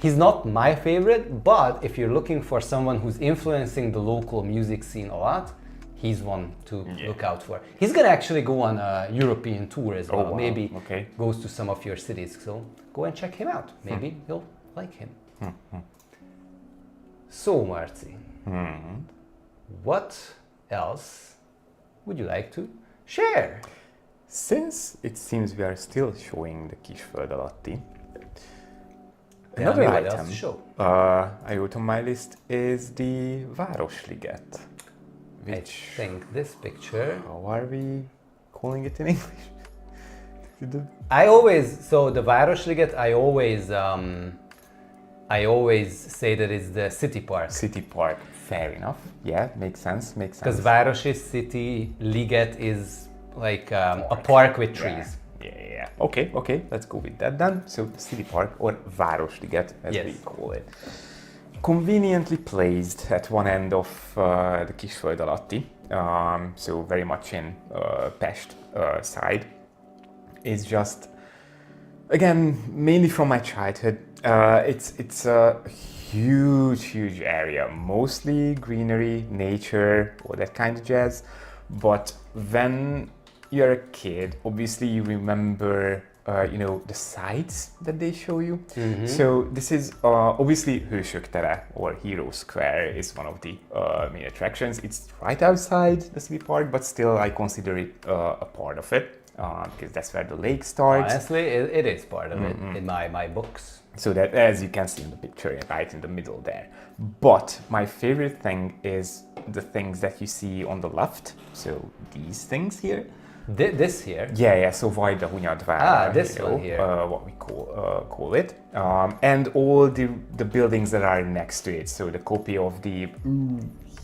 not my favorite, but if you're looking for someone who's influencing the local music scene a lot, he's one to look out for. He's gonna actually go on a European tour as well. Wow. Maybe goes to some of your cities. So go and check him out. Maybe you'll like him. So Marci, what else would you like to share? Since it seems we are still showing the Kisföld alatti, Tell me another what else item to show. I wrote on my list is the Városliget. I think this picture. How are we calling it in English? The Városliget, I always say that it's the city park. City park, fair enough. Yeah, makes sense. Because Város is city, Liget is like a park with trees. Yeah. Okay, let's go with that then. So the city park, or Városliget as Yes. we call it. Conveniently placed at one end of the Kisföld alatti, so very much in Pest side, is just, again, mainly from my childhood. It's a huge area, mostly greenery, nature, all that kind of jazz. But when you're a kid, obviously you remember the sights that they show you. So this is obviously Hősök tere, or Hero Square, is one of the main attractions. It's right outside the city park, but still I consider it a part of it, because that's where the lake starts. Honestly, it is part of it in my books. So that, as you can see in the picture, right in the middle there. But my favorite thing is the things that you see on the left. So these things here. This here? Yeah, so Vajda Hunyadvár, this one here. What we call it. And all the buildings that are next to it. So the copy of the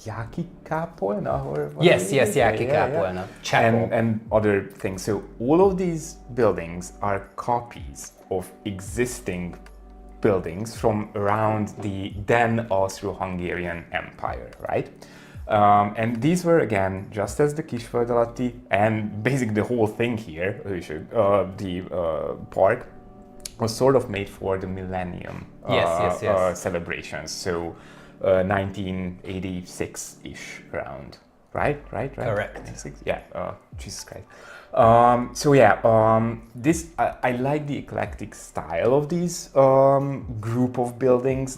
Jáki Kápolna? Yes, Jáki Kápolna. Chapel. And other things. So all of these buildings are copies of existing buildings from around the then Austro-Hungarian Empire, right? And these were, again, just as the Kisföld alatti, and basically the whole thing here, the park, was sort of made for the millennium celebrations. So 1986-ish around, right? Correct. 96? Yeah, Jesus Christ. This I like the eclectic style of these group of buildings.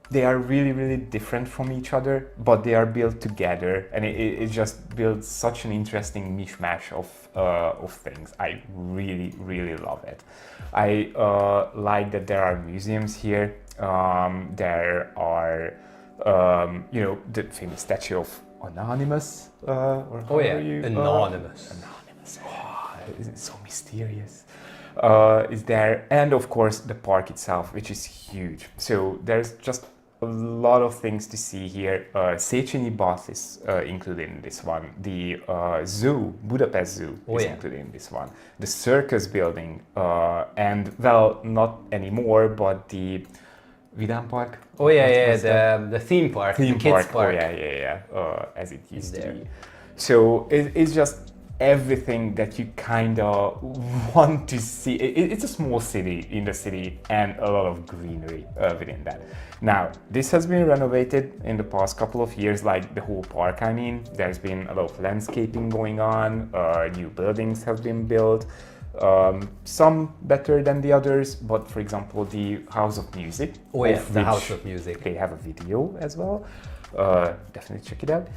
They are really different from each other, but they are built together, and it just builds such an interesting mishmash of things. I really love it. I like that there are museums here. There are the famous statue of Anonymous. Anonymous. Anonymous. Oh, it's so mysterious. Is there, and of course the park itself, which is huge. So there's just a lot of things to see here. Széchenyi Bath is included in this one. The zoo, Budapest Zoo, is included in this one. The circus building, and well, not anymore, but the Vidám Park. The theme park, the kids park. As it used to be. So it's just everything that you kind of want to see. It's a small city in the city, and a lot of greenery within that. Now, this has been renovated in the past couple of years, like the whole park. I mean, there's been a lot of landscaping going on, new buildings have been built, some better than the others, but for example, the House of Music. The House of Music. They have a video as well. Definitely check it out.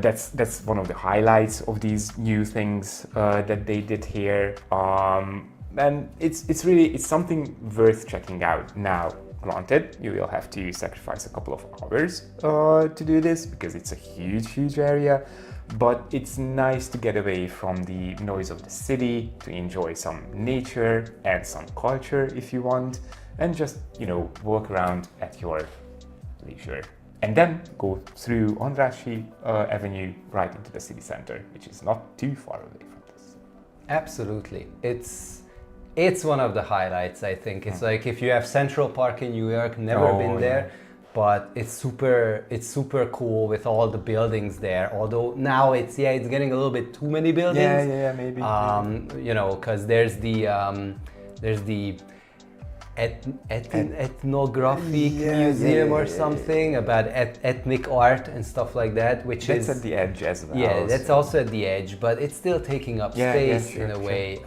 That's one of the highlights of these new things that they did here, and it's something worth checking out. Now, granted, you will have to sacrifice a couple of hours to do this, because it's a huge area, but it's nice to get away from the noise of the city, to enjoy some nature and some culture if you want, and just walk around at your leisure. And then go through Andrássy Avenue right into the city center, which is not too far away from this. Absolutely. It's one of the highlights, I think. It's like if you have Central Park in New York, never been there, but it's super cool with all the buildings there. Although now it's getting a little bit too many buildings. Yeah, maybe. Because there's the ethnographic museum or something about ethnic art and stuff like that, which that's at the edge as well. Yeah, that's also at the edge, but it's still taking up space in a way.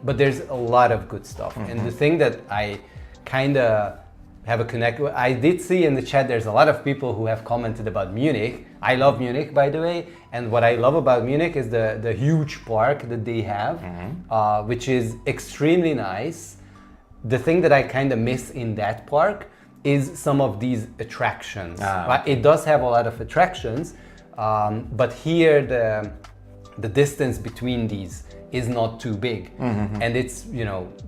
But there's a lot of good stuff. And the thing that I kind of have a connect with, I did see in the chat there's a lot of people who have commented about Munich. I love Munich, by the way, and what I love about Munich is the huge park that they have, which is extremely nice. The thing that I kind of miss in that park is some of these attractions. Right? It does have a lot of attractions, but here the distance between these is not too big, and it's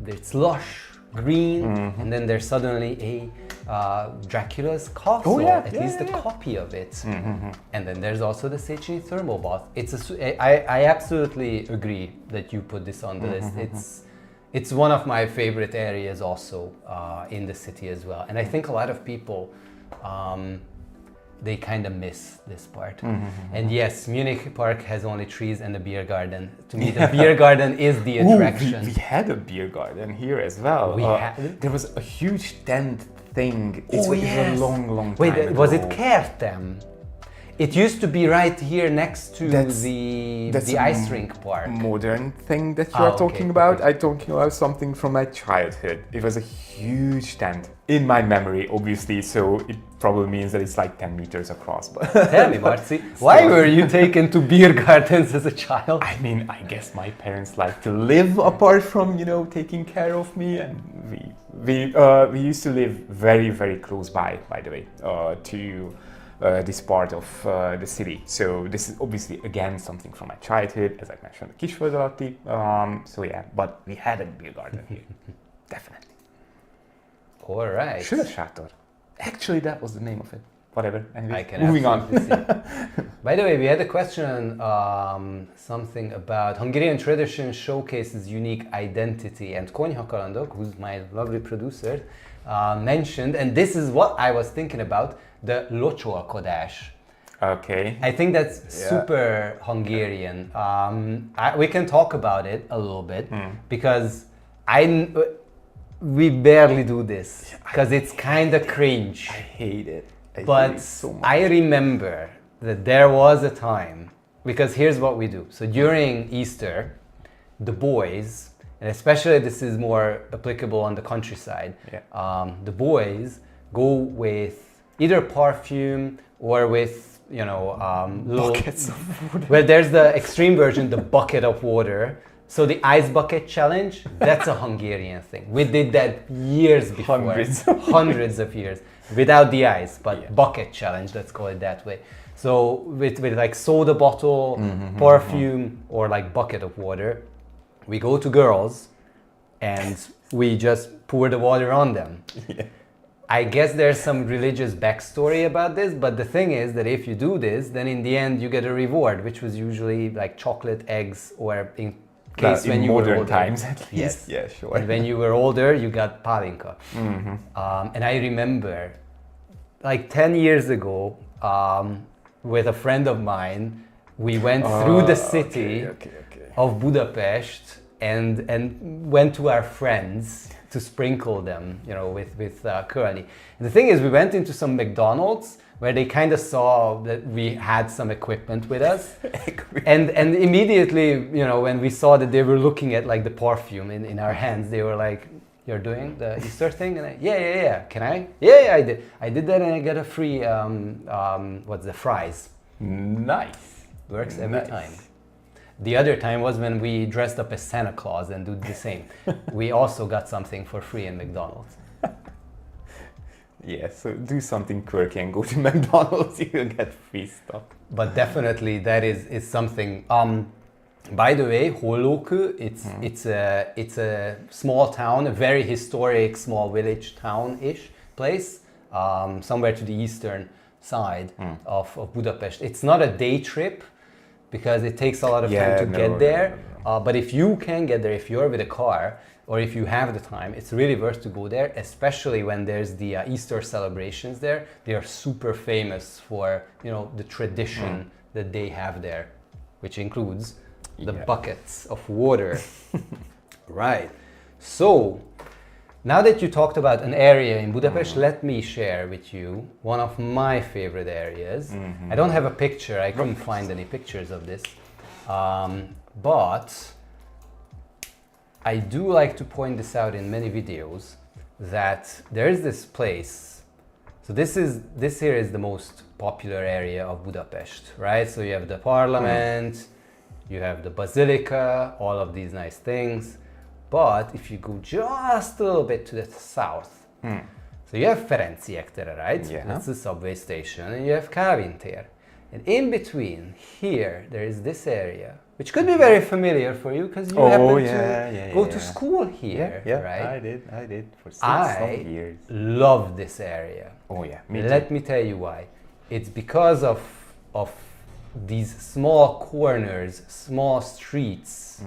it's lush, green, and then there's suddenly Dracula's castle, Oh, yeah, at yeah, least yeah, the yeah. copy of it. And then there's also the Széchenyi thermal bath. I absolutely agree that you put this on the list. It's one of my favorite areas also in the city as well. And I think a lot of people, they kind of miss this part. And yes, Munich Park has only trees and a beer garden. To me, the beer garden is the attraction. We had a beer garden here as well. There was a huge tent thing. It was a long time ago. Was it Kertem? It used to be right here next to That's the ice rink park. Modern thing that you are talking about. I'm talking about something from my childhood. It was a huge tent in my memory, obviously. So it probably means that it's like 10 meters across. But tell me, Marci, why were you taken to beer gardens as a child? I mean, I guess my parents like to live apart from, taking care of me, and we used to live very close by the way, to this part of the city. So this is obviously again something from my childhood, as I mentioned, the Kisföld alatti. So yeah, but we had a beer garden here, definitely. All right. Sörsátor. Actually, that was the name of it. Whatever. Anyway, I can moving on. By the way, we had a question, something about Hungarian tradition showcases unique identity, and Konyha Kalandok, who's my lovely producer, mentioned, and this is what I was thinking about, the locsolkodás. Okay. I think that's super Hungarian. We can talk about it a little bit because we barely do this because it's kind of cringe. I hate it. But so much. I remember that there was a time, because here's what we do. So during Easter, the boys, and especially this is more applicable on the countryside, the boys go with either perfume or with, little buckets of water. Well, there's the extreme version, the bucket of water. So the ice bucket challenge, that's a Hungarian thing. We did that years before. Hundreds of years. Without the ice, but bucket challenge, let's call it that way. So with like soda bottle, perfume, or like bucket of water, we go to girls and we just pour the water on them. I guess there's some religious backstory about this, but the thing is that if you do this, then in the end you get a reward, which was usually like chocolate, eggs, or in case when you were older. Modern times at least. Yes. Yeah, sure. And when you were older, you got palinka. And I remember, like 10 years ago, with a friend of mine, we went through the city of Budapest and went to our friends to sprinkle them, with curly. And the thing is, we went into some McDonald's where they kind of saw that we had some equipment with us. and immediately, when we saw that they were looking at like the perfume in our hands, they were like, "You're doing the Easter thing?" And yeah. Can I? Yeah, I did. I did that, and I got a free fries. Nice. Works every time. The other time was when we dressed up as Santa Claus and did the same. We also got something for free in McDonald's. Yeah, so do something quirky and go to McDonald's, you will get free stuff. But definitely that is something. By the way, Hollókő, it's a small town, a very historic small village town-ish place, somewhere to the eastern side of Budapest. It's not a day trip because it takes a lot of time to get there. But if you can get there, if you're with a car, or if you have the time, it's really worth to go there, especially when there's the Easter celebrations there. They are super famous for, the tradition that they have there, which includes the buckets of water. Right. So, now that you talked about an area in Budapest, let me share with you one of my favorite areas. I don't have a picture, I couldn't find any pictures of this, but I do like to point this out in many videos, that there is this place. So this here is the most popular area of Budapest, right? So you have the parliament, you have the basilica, all of these nice things. But if you go just a little bit to the south, so you have Ferenciek tere, right? Yeah. That's the subway station, and you have Kávin tér. And in between here, there is this area, which could be very familiar for you because you go to school here, right? I did for 6 years. Love this area. Oh yeah, me too. Let me tell you why. It's because of these small corners, small streets.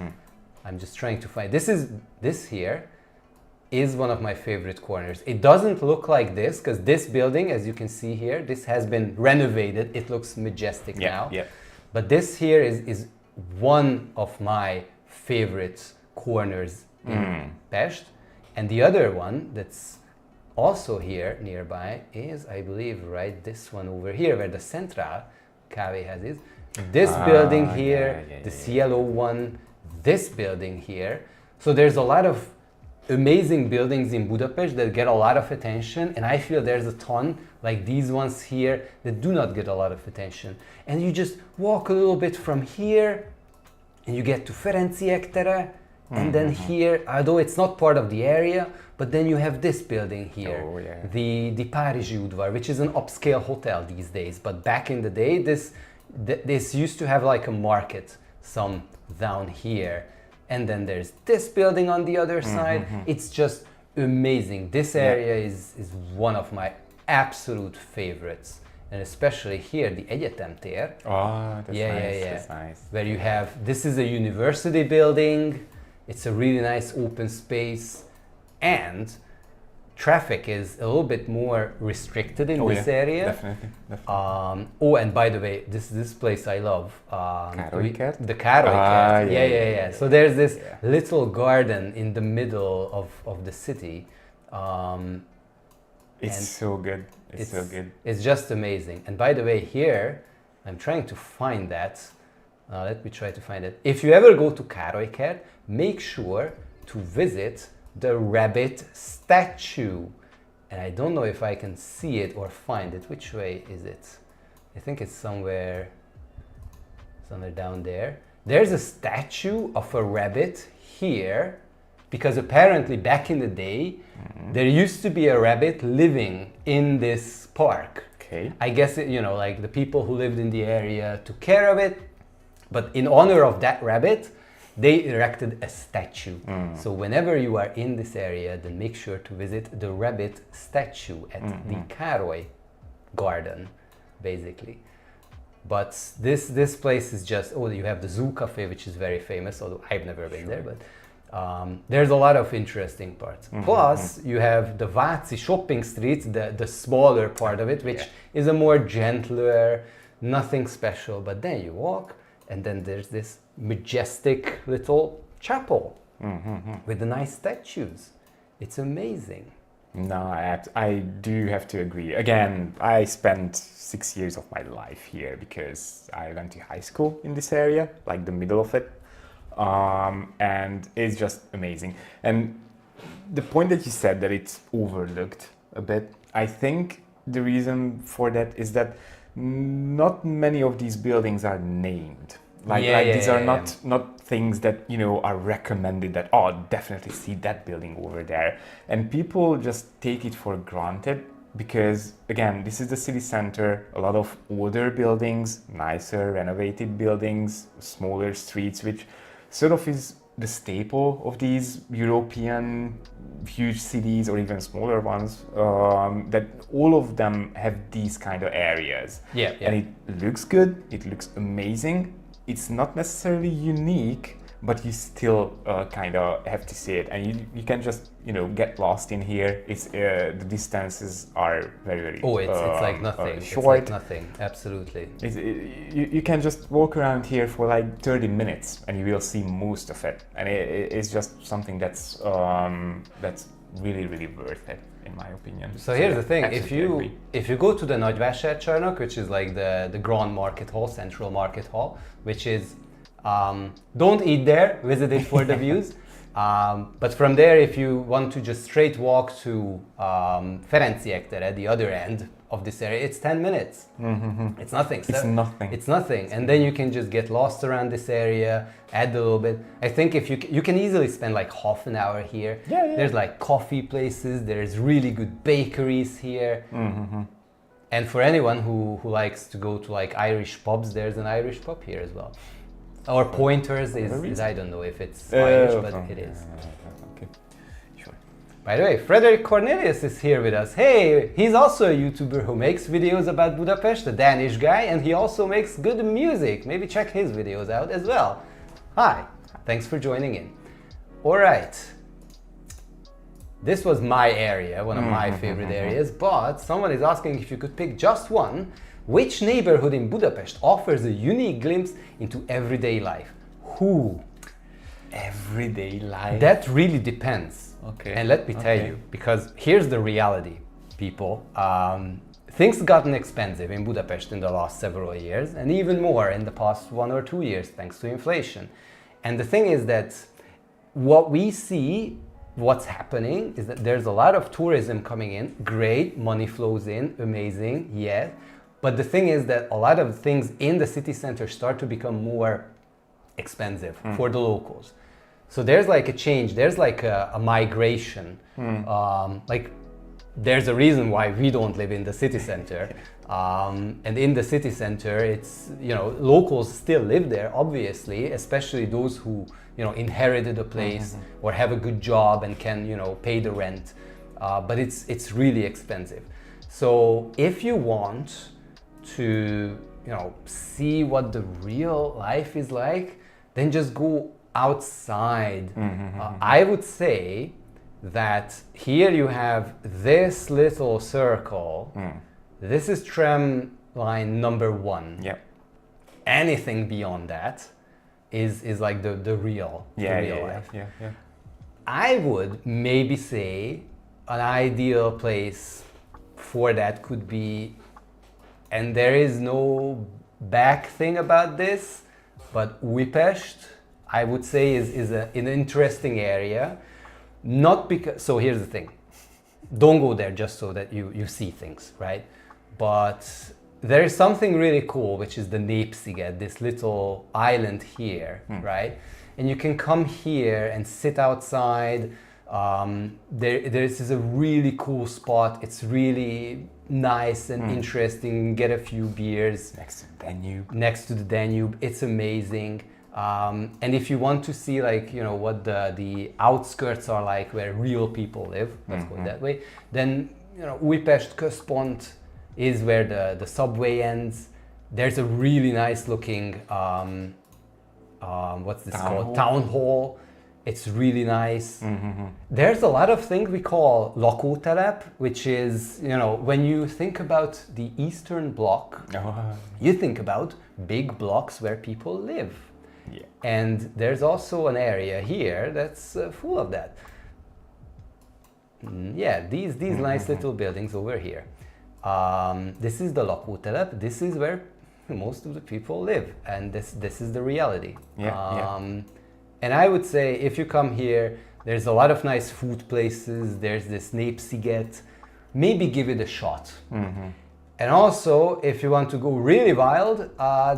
I'm just trying to find. This here is one of my favorite corners. It doesn't look like this because this building, as you can see here, this has been renovated. It looks majestic now. Yeah. But this here is one of my favorite corners in Pest. And the other one that's also here nearby is, I believe, right this one over here where the Central Cabbage has is. This building here, this yellow one, this building here. So there's a lot of amazing buildings in Budapest that get a lot of attention, and I feel there's a ton like these ones here that do not get a lot of attention. And you just walk a little bit from here and you get to Ferenciek tere, and then here, although it's not part of the area, but then you have this building here, the Párizsi udvar, which is an upscale hotel these days. But back in the day, this used to have like a market, some down here. And then there's this building on the other side. It's just amazing. This area is one of my absolute favorites. And especially here, the Egyetem tér. Oh, that's nice. That's nice. Where you have, this is a university building. It's a really nice open space. And traffic is a little bit more restricted in this area. Definitely. And by the way, this place I love. The Cabbage. Yeah. So there's this little garden in the middle of the city. It's so good. It's so good. It's just amazing. And by the way, here, I'm trying to find that. Let me try to find it. If you ever go to Károly, make sure to visit the rabbit statue. And I don't know if I can see it or find it. Which way is it? I think it's somewhere down there. There's a statue of a rabbit here because apparently back in the day there used to be a rabbit living in this park. Okay. I guess like the people who lived in the area took care of it, but in honor of that rabbit they erected a statue. So whenever you are in this area, then make sure to visit the rabbit statue at the Károly garden, basically. But this place is just, you have the Zoo Cafe, which is very famous, although I've never been there, but there's a lot of interesting parts. Plus, you have the Váci shopping street, the smaller part of it, which is a more gentler, nothing special, but then you walk, and then there's this majestic little chapel with the nice statues. It's amazing. No, I do have to agree. Again, I spent 6 years of my life here because I went to high school in this area, like the middle of it. And it's just amazing. And the point that you said that it's overlooked a bit, I think the reason for that is that not many of these buildings are named. These are not things that are recommended that definitely see that building over there, and people just take it for granted because again, this is the city center, a lot of older buildings, nicer renovated buildings, smaller streets, which sort of is the staple of these European huge cities or even smaller ones, that all of them have these kind of areas. And it looks good, it looks amazing. It's not necessarily unique, but you still kind of have to see it, and you can just get lost in here. It's the distances are very it's like nothing. Short. It's like nothing. Absolutely. You can just walk around here for like 30 minutes, and you will see most of it, and it's just something that's really worth it, in my opinion. So here's the thing: if you go to the Nagyvásárcsarnok, which is like the Grand Market Hall, Central Market Hall, which is don't eat there, visit it for the views. But from there, if you want to just straight walk to Ferenciek tere, the other end of this area, it's 10 minutes. It's nothing. It's nothing. And then you can just get lost around this area, add a little bit. I think if you can easily spend like half an hour here. There's like coffee places, there's really good bakeries here. And for anyone who likes to go to like Irish pubs, there's an Irish pub here as well. Or Pointers is I don't know if it's Irish, but it is. Okay, sure. By the way, Frederick Cornelius is here with us. Hey, he's also a YouTuber who makes videos about Budapest, a Danish guy, and he also makes good music. Maybe check his videos out as well. Hi, thanks for joining in. All right. This was my area, one of my favorite areas, but someone is asking if you could pick just one. Which neighborhood in Budapest offers a unique glimpse into everyday life? Who? Everyday life? That really depends. Okay. And let me tell you, because here's the reality, people. Things gotten expensive in Budapest in the last several years, and even more in the past 1 or 2 years, thanks to inflation. And the thing is that what we see, what's happening, is that there's a lot of tourism coming in. Great, money flows in, amazing, yeah. But the thing is that a lot of things in the city center start to become more expensive for the locals. So there's like a change, there's like a migration. Like there's a reason why we don't live in the city center. And in the city center, it's, you know, locals still live there, obviously, especially those who, you know, inherited a place or have a good job and can, you know, pay the rent. But it's really expensive. So if you want to, you know, see what the real life is like, then just go outside. I would say that here you have this little circle. This is tram line number 1. Yep. Anything beyond that is like the real life. Yeah. I would maybe say an ideal place for that could be, and there is no back thing about this, but Újpest, I would say, is an interesting area. Not because, so here's the thing, don't go there just so that you see things, right? But there is something really cool, which is the Népsziget, this little island here, right? And you can come here and sit outside. This is a really cool spot. It's really nice and interesting. Get a few beers Next to the Danube. Next to the Danube. It's amazing. And if you want to see, like, you know, what the outskirts are like, where real people live, let's go that way, then, you know, Újpest Központ is where the subway ends. There's a really nice looking what's this called? Town hall. It's really nice. There's a lot of things we call lakótelep, which is, you know, when you think about the Eastern Bloc, you think about big blocks where people live. Yeah. And there's also an area here that's full of that. Yeah, these nice little buildings over here. This is the lakótelep. This is where most of the people live, and this is the reality. And I would say if you come here, there's a lot of nice food places. There's this Népsziget. Maybe give it a shot. And also, if you want to go really wild,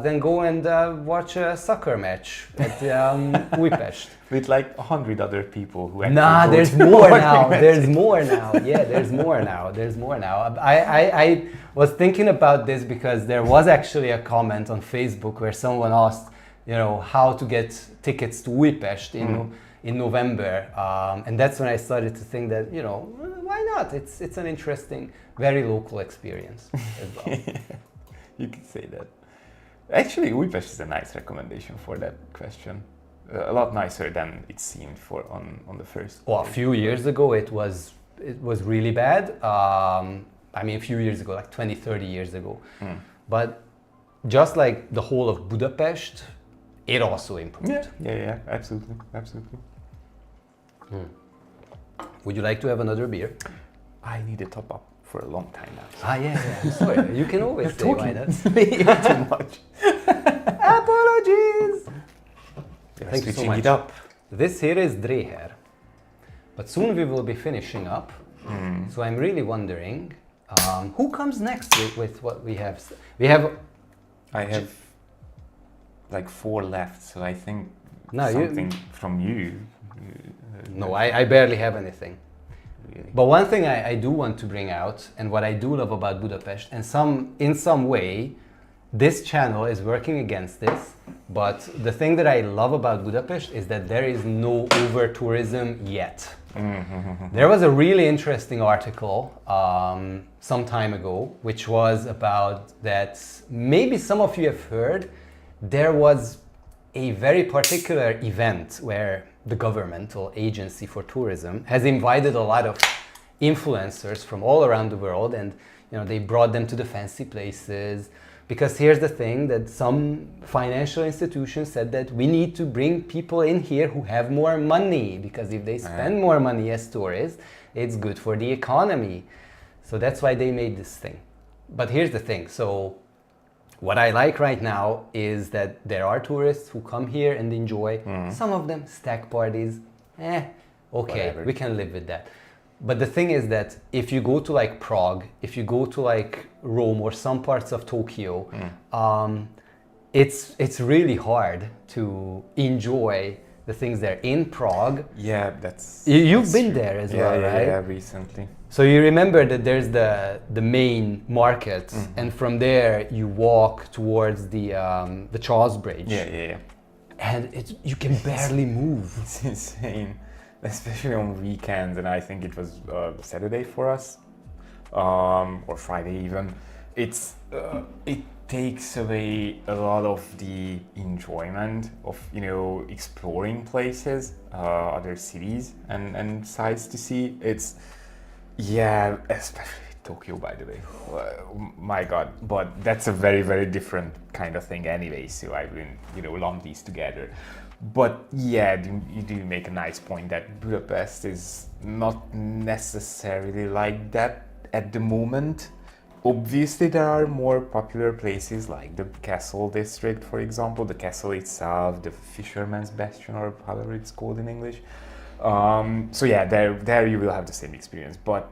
then go and watch a soccer match at Újpest. With like 100 other people who there's more now. There's more now. Yeah, there's more now. There's more now. I was thinking about this because there was actually a comment on Facebook where someone asked, you know, how to get tickets to Újpest in November. And that's when I started to think that, you know, why not? It's an interesting, very local experience as well. You could say that. Actually, Újpest is a nice recommendation for that question. A lot nicer than it seemed on the first. Well, a few years ago it was really bad. I mean, a few years ago, like 20, 30 years ago. But just like the whole of Budapest, it also improved. Yeah, absolutely. Would you like to have another beer? I need a top up for a long time now. I'm sorry. You can always say why not. Too much. Apologies. Thank you so much. It up. This here is Dreher, but soon we will be finishing up. So I'm really wondering who comes next with what we have. I have like 4 left, so I think No, something from you. No, I barely have anything. really. But one thing I do want to bring out, and what I do love about Budapest, and in some way, this channel is working against this, but the thing that I love about Budapest is that there is no over-tourism yet. There was a really interesting article some time ago, which was about that, maybe some of you have heard, there was a very particular event where the governmental agency for tourism has invited a lot of influencers from all around the world, and they brought them to the fancy places. Because here's the thing, that some financial institutions said that we need to bring people in here who have more money, because if they spend more money as tourists, it's good for the economy. So that's why they made this thing. But here's the thing, so what I like right now is that there are tourists who come here and enjoy. Some of them stag parties, okay, whatever. We can live with that. But the thing is that if you go to like Prague, if you go to like Rome or some parts of Tokyo, it's really hard to enjoy the things there. In Prague, you've been there as well, right? Yeah, recently. So you remember that there's the main market, and from there you walk towards the Charles Bridge. Yeah. And you can barely move. It's insane. Especially on weekends, and I think it was Saturday for us, or Friday even. It takes away a lot of the enjoyment of exploring places, other cities and sites to see. Especially Tokyo, by the way. My God, but that's a very, very different kind of thing anyway. So I wouldn't lump these together. But yeah, you do make a nice point that Budapest is not necessarily like that at the moment. Obviously, there are more popular places like the Castle District, for example, the castle itself, the Fisherman's Bastion, or however it's called in English. So yeah, there you will have the same experience. But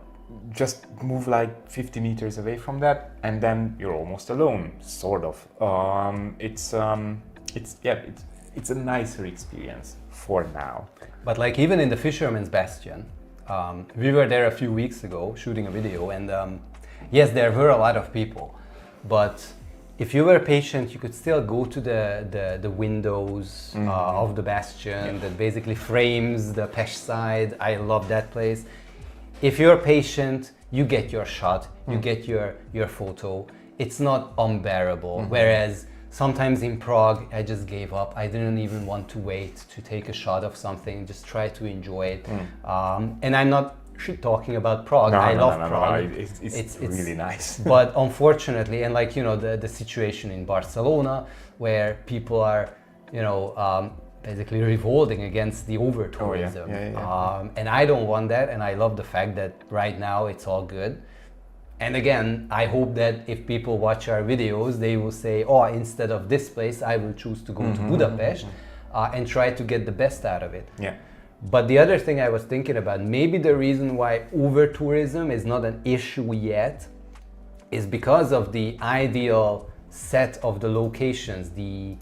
just move like 50 meters away from that, and then you're almost alone, sort of. It's a nicer experience for now. But like even in the Fisherman's Bastion, we were there a few weeks ago shooting a video, and yes, there were a lot of people, but if you were patient, you could still go to the windows of the bastion that basically frames the Pest side. I love that place. If you're patient, you get your shot, you get your photo. It's not unbearable. Whereas sometimes in Prague, I just gave up. I didn't even want to wait to take a shot of something, just try to enjoy it. And I'm not talking about Prague. I love Prague. It's really nice. But unfortunately, and like, the situation in Barcelona, where people are, basically revolting against the over-tourism. And I don't want that, and I love the fact that right now it's all good. And again, I hope that if people watch our videos, they will say, instead of this place, I will choose to go to Budapest and try to get the best out of it. Yeah. But the other thing I was thinking about, maybe the reason why over-tourism is not an issue yet is because of the ideal set of the locations, the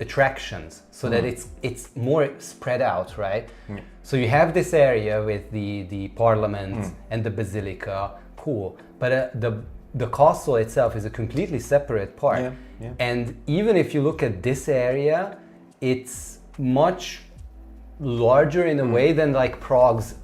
attractions, so that it's more spread out, right? So you have this area with the parliament and the basilica, cool, but the castle itself is a completely separate part. And even if you look at this area, it's much larger in a way than like Prague's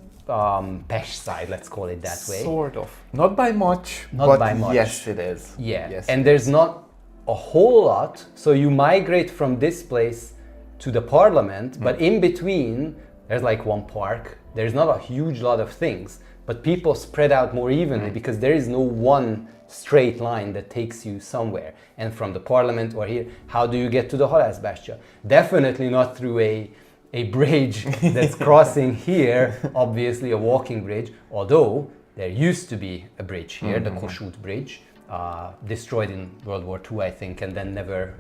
Pest side, let's call it that way. Sort of. Not by much, yes it is. Yeah, yes, and there's not a whole lot, so you migrate from this place to the parliament, but in between there's like one park. There's not a huge lot of things, but people spread out more evenly because there is no one straight line that takes you somewhere. And from the parliament or here, how do you get to the Halászbástya? Definitely not through a bridge that's crossing here, obviously a walking bridge, although there used to be a bridge here, the Kossuth Bridge, destroyed in World War II, I think, and then never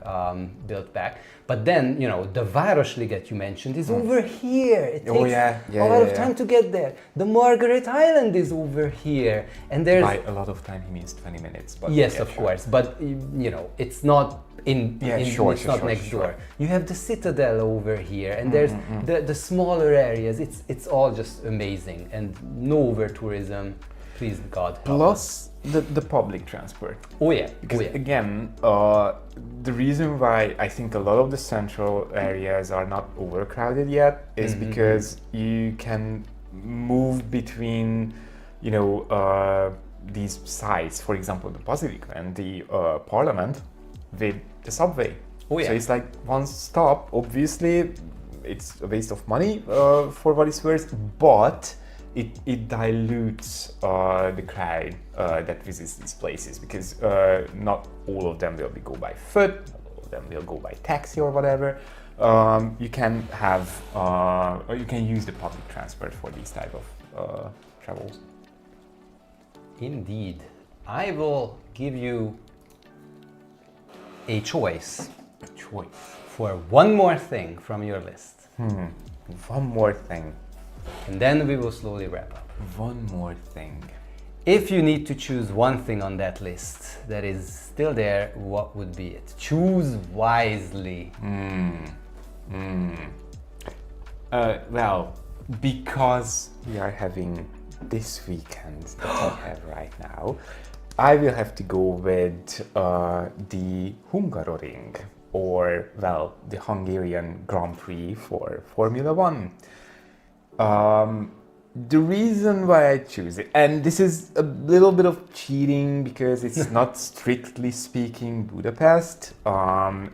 built back. But then, you know, the Városliget you mentioned is over here. It takes a lot of time to get there. The Margaret Island is over here, and there's by a lot of time he means 20 minutes. But yes, of course, but you know, it's not it's not next door. You have the Citadel over here, and there's the smaller areas. It's all just amazing, and no over tourism. Please God help. Plus the public transport. Oh yeah, because again, the reason why I think a lot of the central areas are not overcrowded yet is because you can move between, you know, these sites. For example, the Basilica and the Parliament with the subway. Oh yeah. So it's like one stop. Obviously, it's a waste of money for what it's worth, but it dilutes the crowd that visits these places, because not all of them will go by foot, not all of them will go by taxi or whatever. You can have or you can use the public transport for these type of travels. Indeed. I will give you a choice. For one more thing from your list. One more thing. And then we will slowly wrap up. One more thing. If you need to choose one thing on that list that is still there, what would be it? Choose wisely. Well, because we are having this weekend that we have right now, I will have to go with the Hungaroring, or, well, the Hungarian Grand Prix for Formula One. The reason why I choose it, and this is a little bit of cheating because it's not strictly speaking Budapest.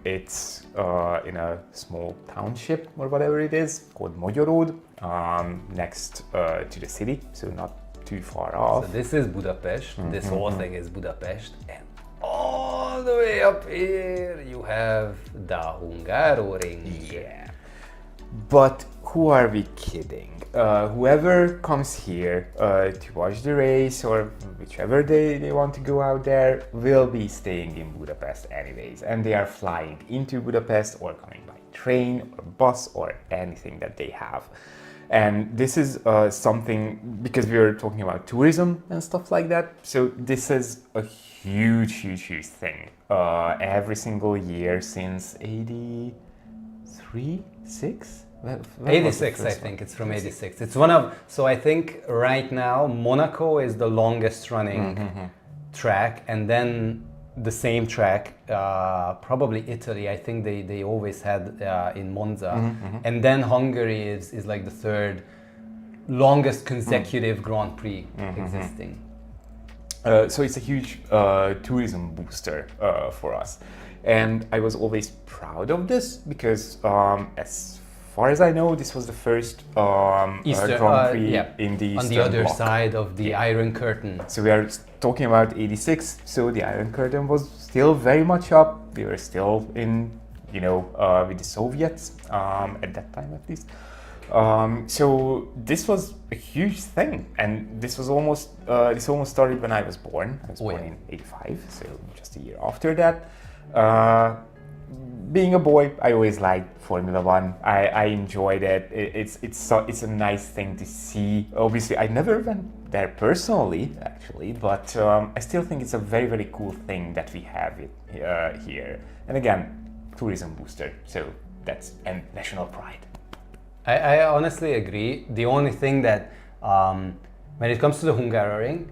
It's in a small township or whatever it is called Magyaród, next to the city, so not too far off. So this is Budapest. This whole thing is Budapest, and all the way up here you have the Hungaroring. Yeah. But who are we kidding? Whoever comes here to watch the race, or whichever they want to go out there, will be staying in Budapest anyways. And they are flying into Budapest or coming by train or bus or anything that they have. And this is something, because we were talking about tourism and stuff like that. So this is a huge thing. Every single year since 83, 6? 86, I think. It's from 86. It's one of, so I think right now Monaco is the longest running track, and then the same track, probably Italy. I think they always had in Monza, and then Hungary is like the third longest consecutive Grand Prix existing. So it's a huge tourism booster for us, and I was always proud of this because as far as I know, this was the first Grand Prix in the Eastern on the other Bloc. side of the Iron Curtain. So we are talking about 86, so the Iron Curtain was still very much up. We were still in, you know, with the Soviets at that time at least. So this was a huge thing, and this was almost started when I was born. I was born in 85, so just a year after that. Being a boy, I always liked Formula One. I enjoyed it. It's a nice thing to see. Obviously, I never went there personally, actually, but I still think it's a very cool thing that we have it here. And again, tourism booster. So and national pride. I honestly agree. The only thing that when it comes to the Hungaroring,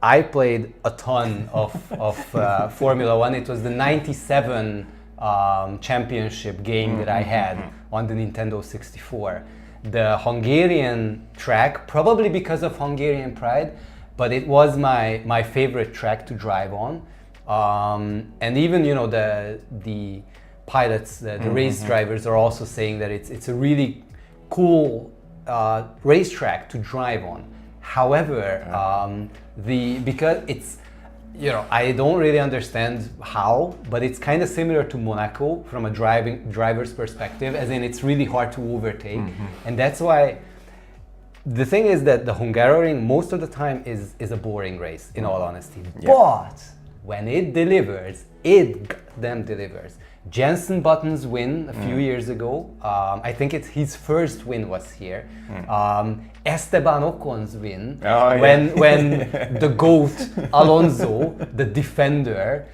I played a ton of Formula One. It was the 97 championship game that I had on the Nintendo 64. The Hungarian track, probably because of Hungarian pride, but it was my favorite track to drive on. And even, you know, the pilots, the race drivers are also saying that it's a really cool racetrack to drive on. However, because it's, you know, I don't really understand how, but it's kind of similar to Monaco from a driver's perspective, as in it's really hard to overtake, and that's why the thing is that the Hungaroring most of the time is a boring race, in all honesty. Yeah. But when it delivers, it goddamn delivers. Jensen Button's win a few years ago, I think it's his first win was here. Esteban Ocon's win, when the GOAT Alonso, the defender,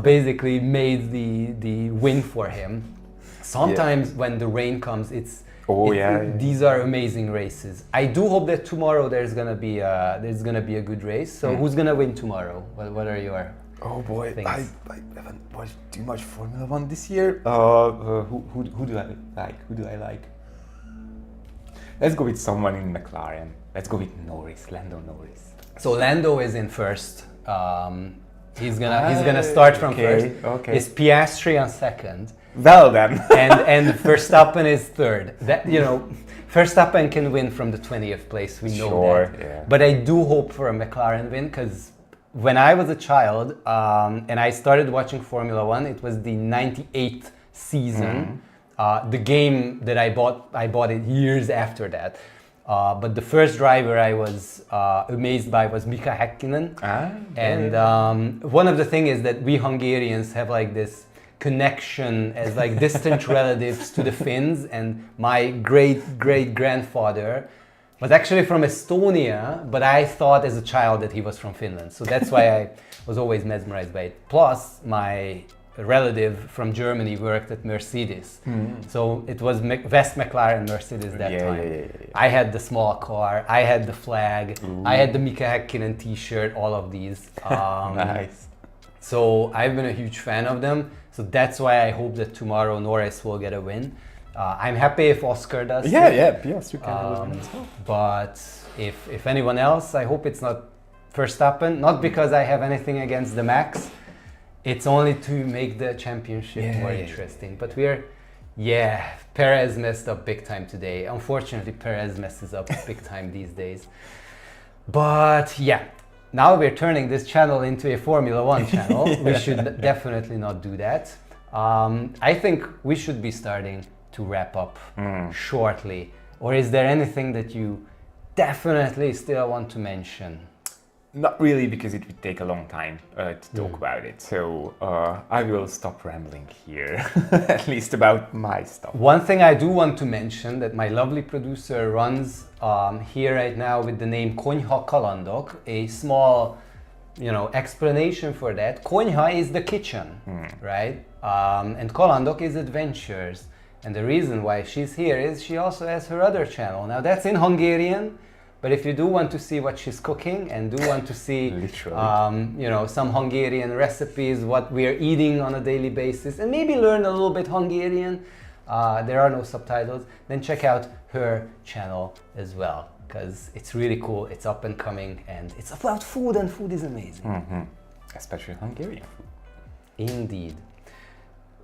basically made the win for him. Sometimes when the rain comes, these are amazing races. I do hope that tomorrow there's gonna be a good race. So who's gonna win tomorrow? What are your Oh boy, things? I haven't watched too much Formula One this year. Who do I like? Who do I like? Let's go with someone in McLaren. Let's go with Norris, Lando Norris. So Lando is in first. He's gonna start from first. Okay. Is Piastri on second? Well then. and Verstappen is third. That Verstappen can win from the 20th place. We know that. Yeah. But I do hope for a McLaren win because when I was a child and I started watching Formula One, it was the 98th season. The game that I bought it years after that. But the first driver I was amazed by was Mika Häkkinen. And one of the things is that we Hungarians have like this connection as like distant relatives to the Finns, and my great-great-grandfather was actually from Estonia, but I thought as a child that he was from Finland. So that's why I was always mesmerized by it. Plus, my relative from Germany worked at Mercedes. So it was West McLaren Mercedes that time. Yeah. I had the small car, I had the flag, I had the Mika Häkkinen t-shirt, all of these. Nice. So I've been a huge fan of them. So that's why I hope that tomorrow Norris will get a win. I'm happy if Oscar does. Piastri can have a win as well. But if anyone else, I hope it's not Verstappen. Not because I have anything against the Max. It's only to make the championship more interesting. But Perez messed up big time today. Unfortunately, Perez messes up big time these days. But now we're turning this channel into a Formula One channel. We should definitely not do that. I think we should be starting to wrap up shortly. Or is there anything that you definitely still want to mention? Not really, because it would take a long time to talk about it. So I will stop rambling here, at least about my stuff. One thing I do want to mention that my lovely producer runs here right now with the name Konyha Kalandok, a small, explanation for that. Konyha is the kitchen, right? And Kalandok is adventures. And the reason why she's here is she also has her other channel. Now that's in Hungarian. But if you do want to see what she's cooking and do want to see, some Hungarian recipes, what we're eating on a daily basis, and maybe learn a little bit Hungarian, there are no subtitles, then check out her channel as well, because it's really cool, it's up and coming, and it's about food, and food is amazing. Especially Hungarian food. Indeed.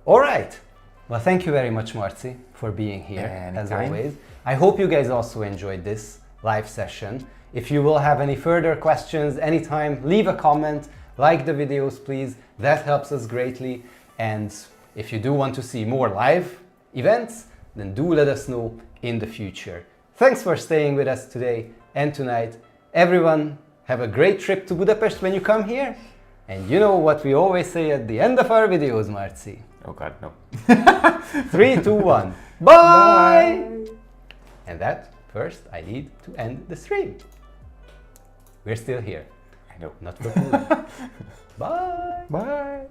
All right. Well, thank you very much, Marci, for being here, as always. I hope you guys also enjoyed this live session. If you will have any further questions anytime, leave a comment, like the videos please, that helps us greatly. And if you do want to see more live events, then do let us know in the future. Thanks for staying with us today and tonight. Everyone, have a great trip to Budapest when you come here. And you know what we always say at the end of our videos, Marci? Oh God, no. 3, 2, 1. Bye! And that first, I need to end the stream. We're still here. I know. Not for food. Bye. Bye.